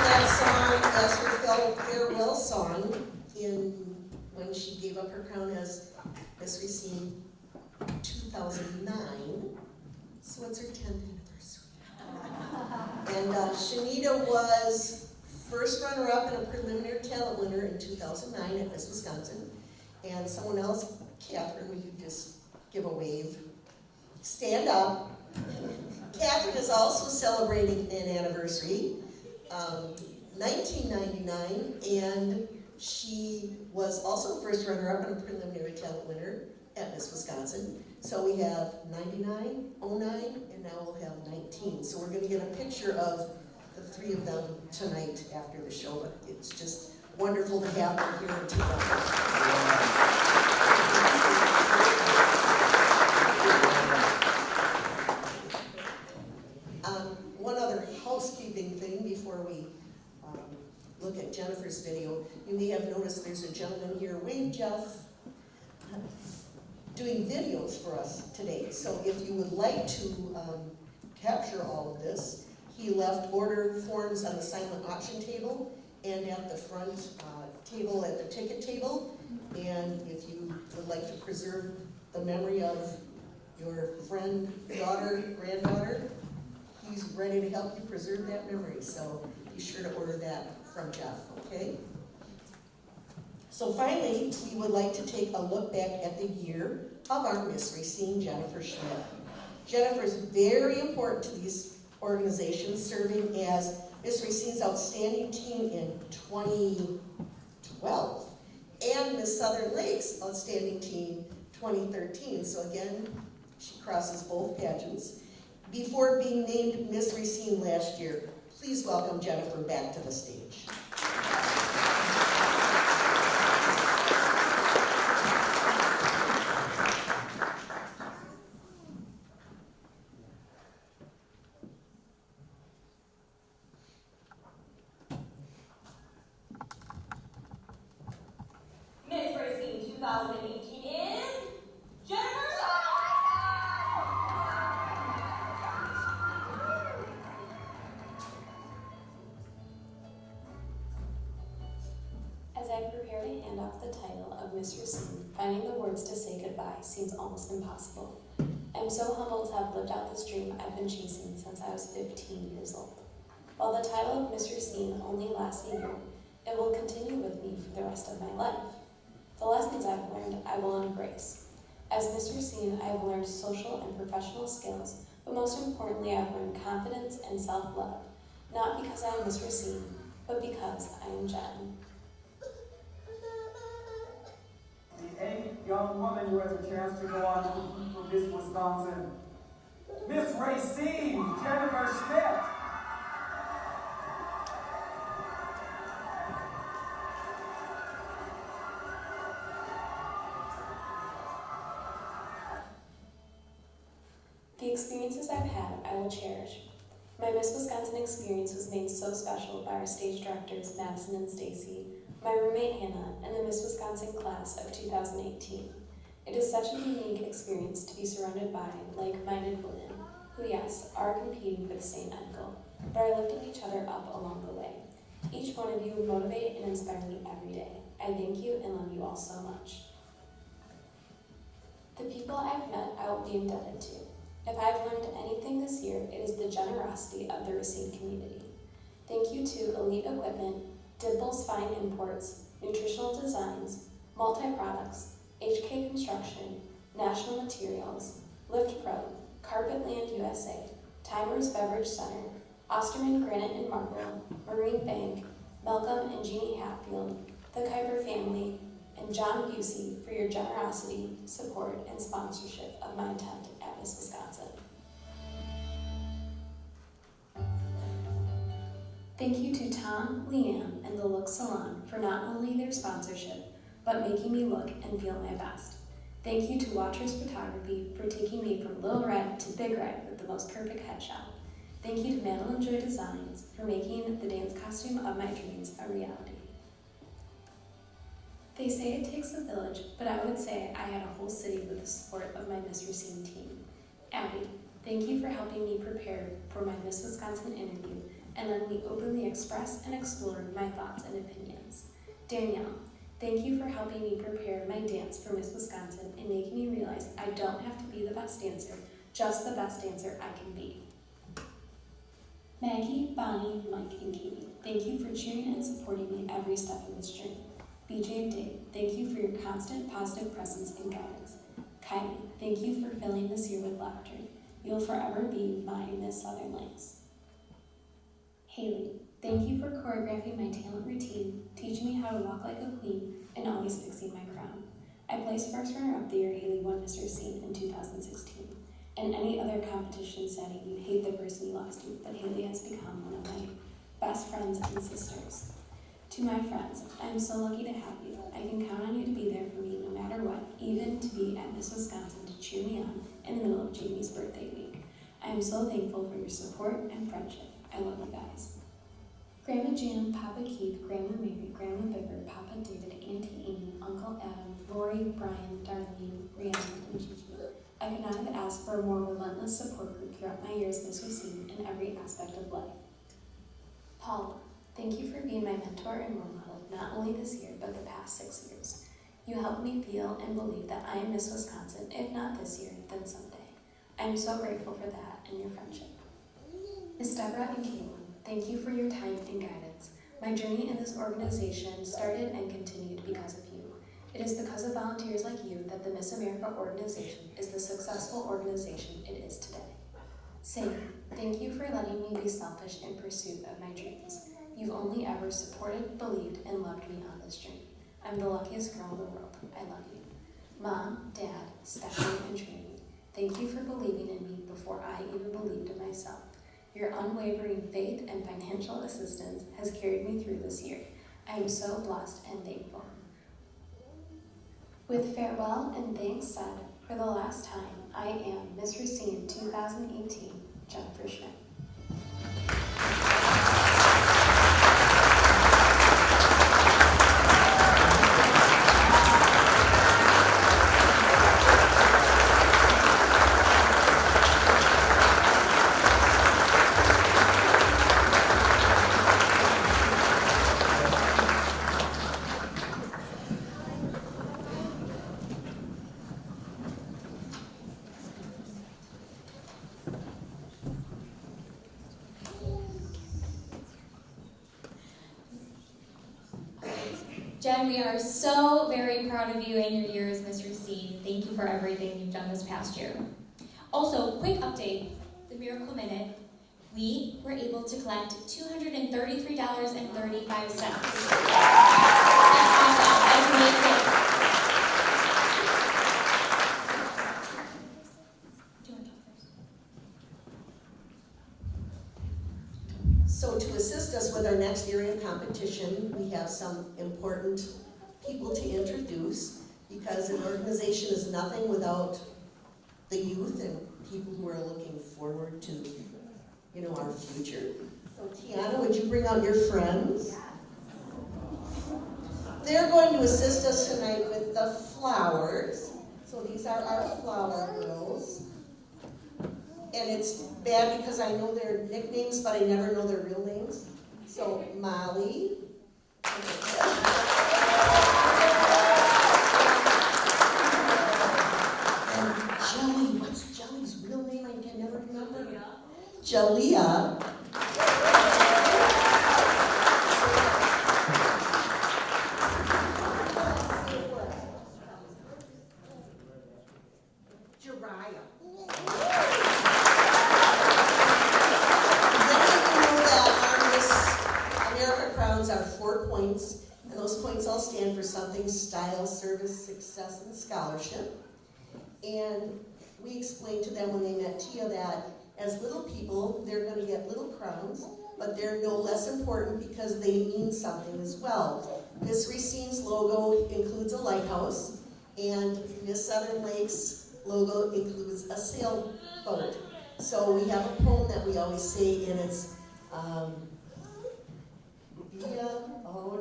That song as her farewell song when she gave up her crown as Miss Racine 2009. So it's her 10th anniversary. And Shanita was first runner-up and a preliminary talent winner in 2009 at Miss Wisconsin. And someone else, Catherine, will you just give a wave? Stand up. Catherine is also celebrating an anniversary. 1999, and she was also first runner-up and a preliminary talent winner at Miss Wisconsin. So we have 99, 09, and now we'll have 19. So we're going to get a picture of the three of them tonight after the show, but it's just wonderful to have them here in together. One other housekeeping thing before we look at Jennifer's video. You may have noticed there's a gentleman here, Wave Jeff, doing videos for us today. So if you would like to capture all of this, he left order forms on the silent auction table and at the front table at the ticket table. And if you would like to preserve the memory of your friend, daughter, granddaughter, he's ready to help you preserve that memory. So be sure to order that from Jeff, okay? So finally, we would like to take a look back at the year of our Miss Racine, Jennifer Schmidt. Jennifer is very important to these organizations, serving as Miss Racine's Outstanding Teen in 2012 and Miss Southern Lakes Outstanding Teen 2013. So again, she crosses both pageants. Before being named Miss Racine last year, please welcome Jennifer back to the stage. 2018 is Jennifer. As I prepare to hand off the title of Miss Racine, finding the words to say goodbye seems almost impossible. I'm so humbled to have lived out this dream I've been chasing since I was 15 years old. While the title of Miss Racine only lasts a year, it will continue with me for the rest of my life. The lessons I've learned, I will embrace. As Miss Racine, I have learned social and professional skills, but most importantly, I've learned confidence and self-love, not because I am Miss Racine, but because I am Jen. The 8th young woman who has a chance to go on for Miss Wisconsin, Miss Racine, Jennifer Schmidt. The experiences I've had, I will cherish. My Miss Wisconsin experience was made so special by our stage directors, Madison and Stacy, my roommate Hannah, and the Miss Wisconsin class of 2018. It is such a unique experience to be surrounded by like-minded women who, yes, are competing for the same end goal, but are lifting each other up along the way. Each one of you motivate and inspire me every day. I thank you and love you all so much. The people I've met, I will be indebted to. If I've learned anything this year, it is the generosity of the Racine community. Thank you to Elite Equipment, Dimples Fine Imports, Nutritional Designs, Multi-Products, HK Construction, National Materials, Lift Pro, Carpetland USA, Timers Beverage Center, Osterman Granite and Marble, Marine Bank, Malcolm and Jeannie Hatfield, the Kuiper family, and John Busey for your generosity, support, and sponsorship of my attempt at Miss Wisconsin. Thank you to Tom, Leanne, and the Look Salon for not only their sponsorship, but making me look and feel my best. Thank you to Watchers Photography for taking me from Little Red to Big Red with the most perfect headshot. Thank you to Madeline Joy Designs for making the dance costume of my dreams a reality. They say it takes a village, but I would say I had a whole city with the support of my Miss Racine team. Abby, thank you for helping me prepare for my Miss Wisconsin interview and letting me openly express and explore my thoughts and opinions. Danielle, thank you for helping me prepare my dance for Miss Wisconsin and making me realize I don't have to be the best dancer, just the best dancer I can be. Maggie, Bonnie, Mike, and Katie, thank you for cheering and supporting me every step of this journey. BJ and Dave, thank you for your constant positive presence and guidance. Kylie, thank you for filling this year with laughter. You'll forever be my Miss Southern Lakes. Haley, thank you for choreographing my talent routine, teaching me how to walk like a queen, and always fixing my crown. I placed first runner-up the year Haley won Miss Racine in 2016. In any other competition setting, you'd hate the person you lost to, but Haley has become one of my best friends and sisters. To my friends, I'm so lucky to have you. I can count on you to be there for me no matter what, even to be at Miss Wisconsin to cheer me on in the middle of Jamie's birthday week. I am so thankful for your support and friendship. I love you guys. Grandma Jan, Papa Keith, Grandma Mary, Grandma Becker, Papa David, Auntie Amy, Uncle Adam, Lori, Brian, Darlene, Rihanna, and Gigi. I could not have asked for a more relentless support group throughout my years Miss Racine in every aspect of life. Paula, thank you for being my mentor and role model, not only this year, but the past 6 years. You helped me feel and believe that I am Miss Wisconsin, if not this year, then someday. I am so grateful for that and your friendship. Miss Deborah and Caitlin, thank you for your time and guidance. My journey in this organization started and continued because of you. It is because of volunteers like you that the Miss America organization is the successful organization it is today. Sam, thank you for letting me be selfish in pursuit of my dreams. You've only ever supported, believed, and loved me on this journey. I'm the luckiest girl in the world. I love you. Mom, Dad, Stephanie, and Trinity, thank you for believing in me before I even believed in myself. Your unwavering faith and financial assistance has carried me through this year. I am so blessed and thankful. With farewell and thanks said, for the last time, I am Miss Racine 2018, Jennifer Schmidt. Jen, we are so very proud of you and your year as Miss Racine. Thank you for everything you've done this past year. Also, quick update, the Miracle Minute. We were able to collect $233.35. That's awesome. That's amazing. So to assist us with our next area competition, we have some important people to introduce, because an organization is nothing without the youth and people who are looking forward to, our future. So Tiana, would you bring out your friends? They're going to assist us tonight with the flowers. So these are our flower girls. And it's bad because I know their nicknames, but I never know their real names. So Molly. And Jelly. What's Jelly's real name? I can never remember. Jalea. And those points all stand for something: style, service, success, and scholarship. And we explained to them when they met Tia that as little people, they're going to get little crowns, but they're no less important because they mean something as well. Miss Racine's logo includes a lighthouse, and Miss Southern Lake's logo includes a sailboat. So we have a poem that we always say, and it's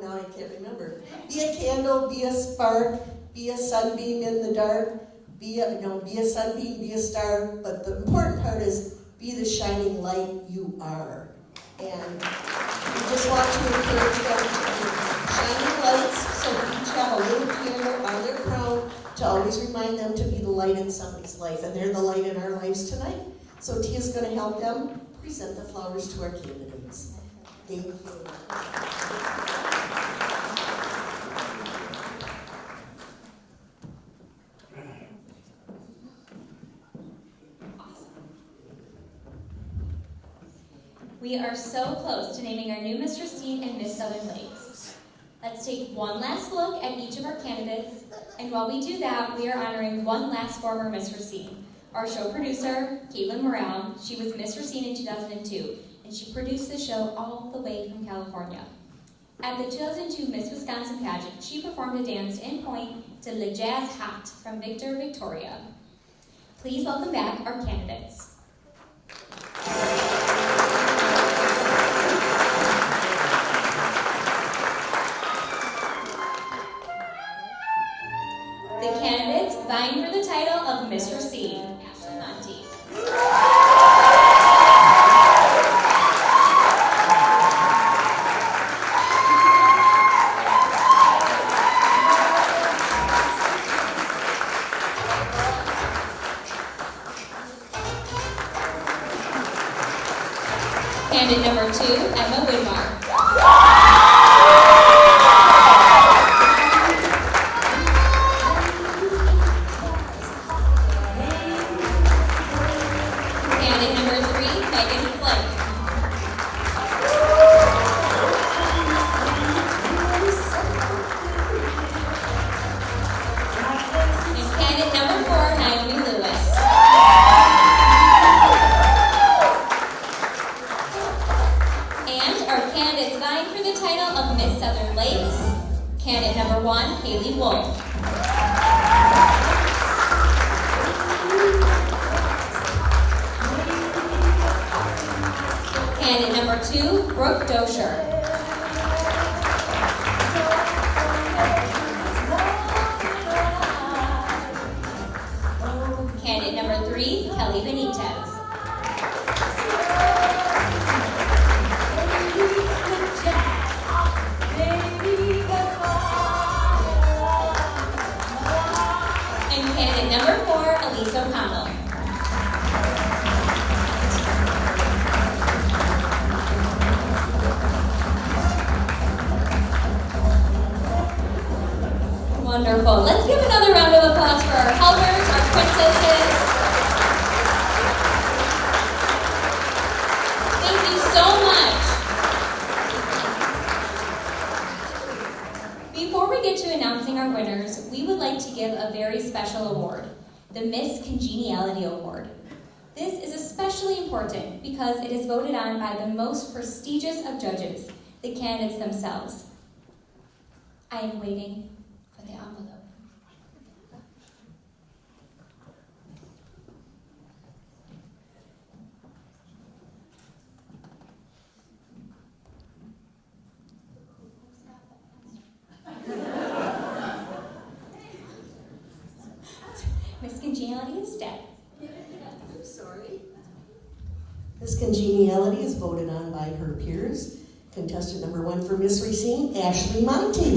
now I can't remember. Be a candle, be a spark, be a sunbeam in the dark, be a sunbeam, be a star, but the important part is be the shining light you are. And we just want to encourage them to be shining lights, so we each have a little candle on their crown to always remind them to be the light in somebody's life, and they're the light in our lives tonight. So Tia's going to help them present the flowers to our candidates. Thank you. We are so close to naming our new Miss Racine and Miss Southern Lakes. Let's take one last look at each of our candidates, and while we do that, we are honoring one last former Miss Racine. Our show producer, Caitlin Morale, she was Miss Racine in 2002, and she produced the show all the way from California. At the 2002 Miss Wisconsin pageant, she performed a dance in point to Le Jazz Hot from Victor Victoria. Please welcome back our candidates. The candidates vying for the title of Miss Racine, Ashley Monteith. Candidate number 2, Emma Widmar. Candidate number 3, Megan Flynn. And candidate number 4, Naomi Lewis. And our candidates vying for the title of Miss Southern Lakes. Candidate number 1, Haley Wolf. Candidate number 2, Brooke Dosher. Candidate number 3, Kelly Benitez. And candidate number 4, Elise O'Connell. Wonderful. Let's give another round of applause for our helpers, our princesses. Thank you so much. Before we get to announcing our winners, we would like to give a very special award, the Miss Congeniality Award. This is especially important because it is voted on by the most prestigious of judges, the candidates themselves. I am waiting for the envelope. Miss Congeniality is dead. I'm sorry. Miss Congeniality is voted on by her peers. Contestant number 1 for Miss Racine, Ashley Monty.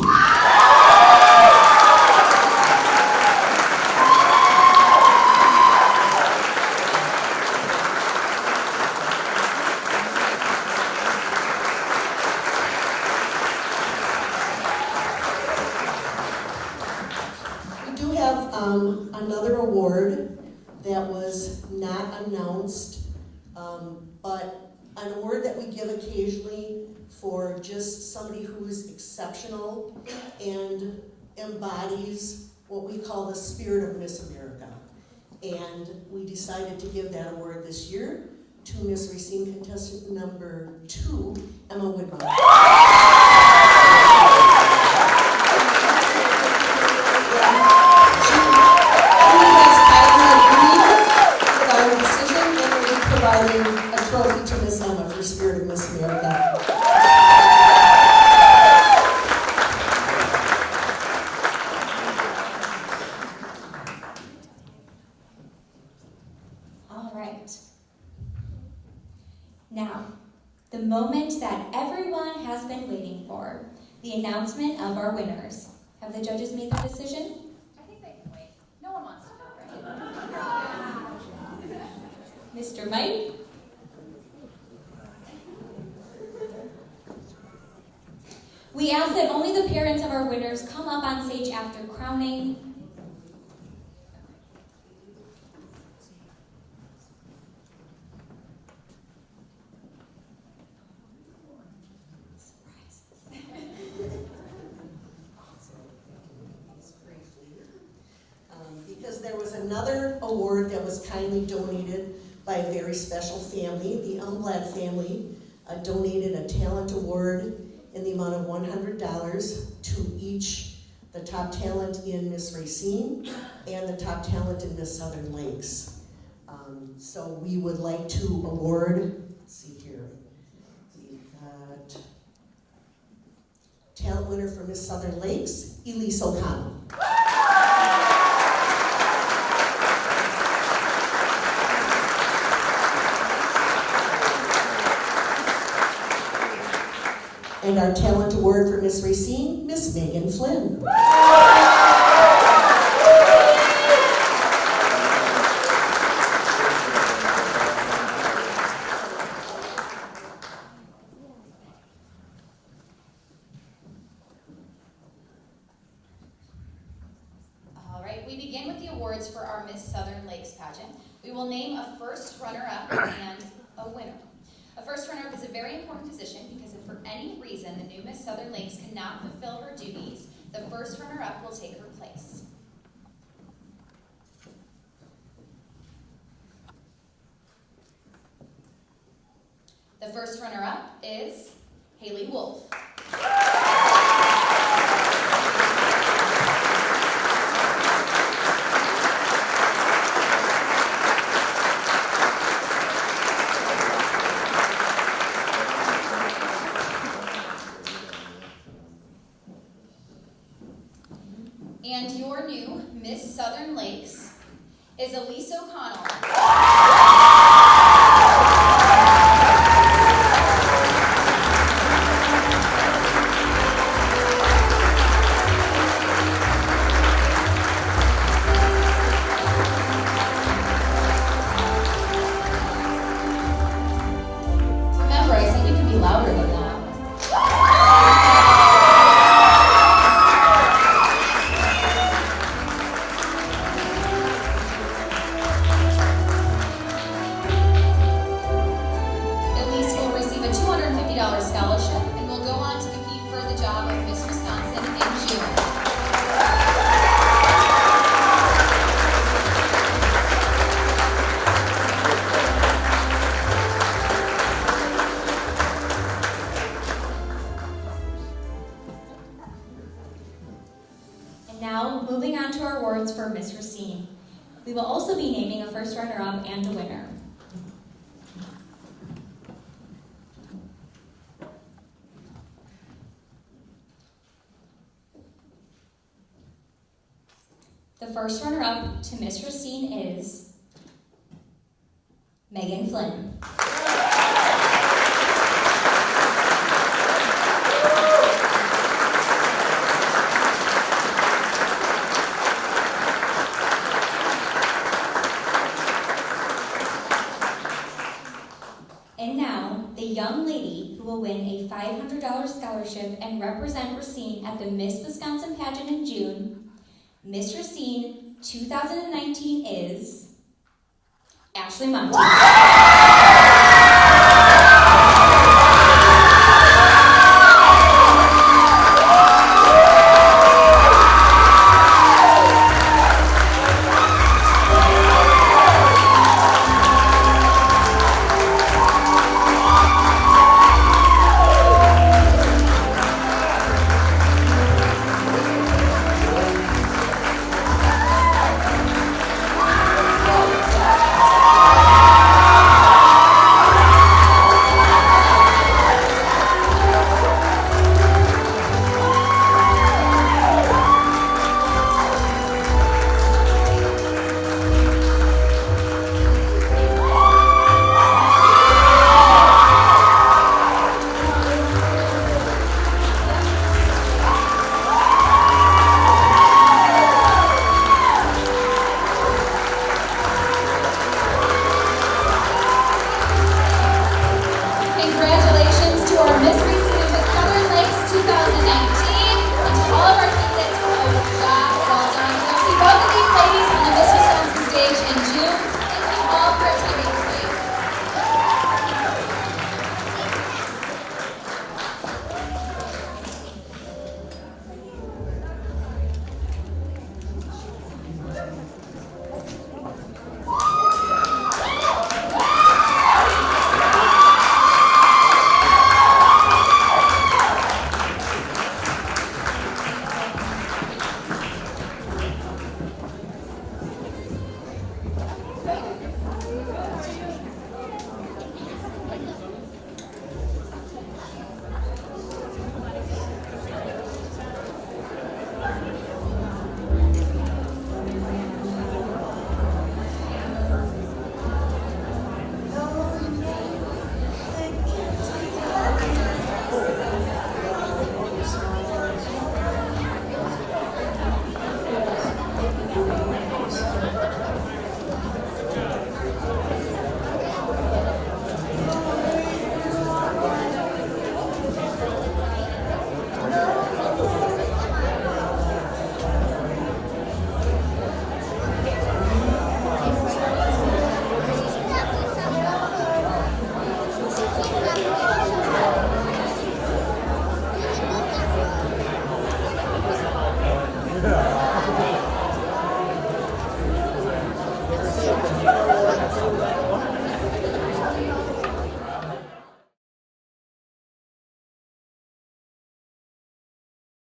We do have another award that was not announced, but an award that we give occasionally for just somebody who is exceptional and embodies what we call the spirit of Miss America. And we decided to give that award this year to Miss Racine contestant number 2, Emma Woodmont. Providing a trophy to Miss Emma for Spirit of Miss America. All right. Now, the moment that everyone has been waiting for, the announcement of our winners. Have the judges made their decision? I think they can wait. No one wants to know, right? Mr. Mike? We ask that only the parents of our winners come up on stage after crowning. Because there was another award that was kindly donated by a very special family. The Umblad family donated a talent award in the amount of $100 to each, the top talent in Miss Racine and the top talent in Miss Southern Lakes. So we would like to award, let's see here, we've got talent winner for Miss Southern Lakes, Elise O'Connell. And our talent award for Miss Racine, Miss Megan Flynn. All right, we begin with the awards for our Miss Southern Lakes pageant. We will name a first runner-up and a winner. A first runner-up is a very important position because if for any reason the new Miss Southern Lakes cannot fulfill her duties, the first runner-up will take her place. The first runner-up is Haley Wolf. And your new Miss Southern Lakes is Elise O'Connell. Remember, I said you can be louder than that. Now, moving on to our awards for Miss Racine. We will also be naming a first runner-up and a winner. The first runner-up to Miss Racine is Megan Flynn. And now, the young lady who will win a $500 scholarship and represent Racine at the Miss Wisconsin pageant in June, Miss Racine 2019 is Ashley Monty.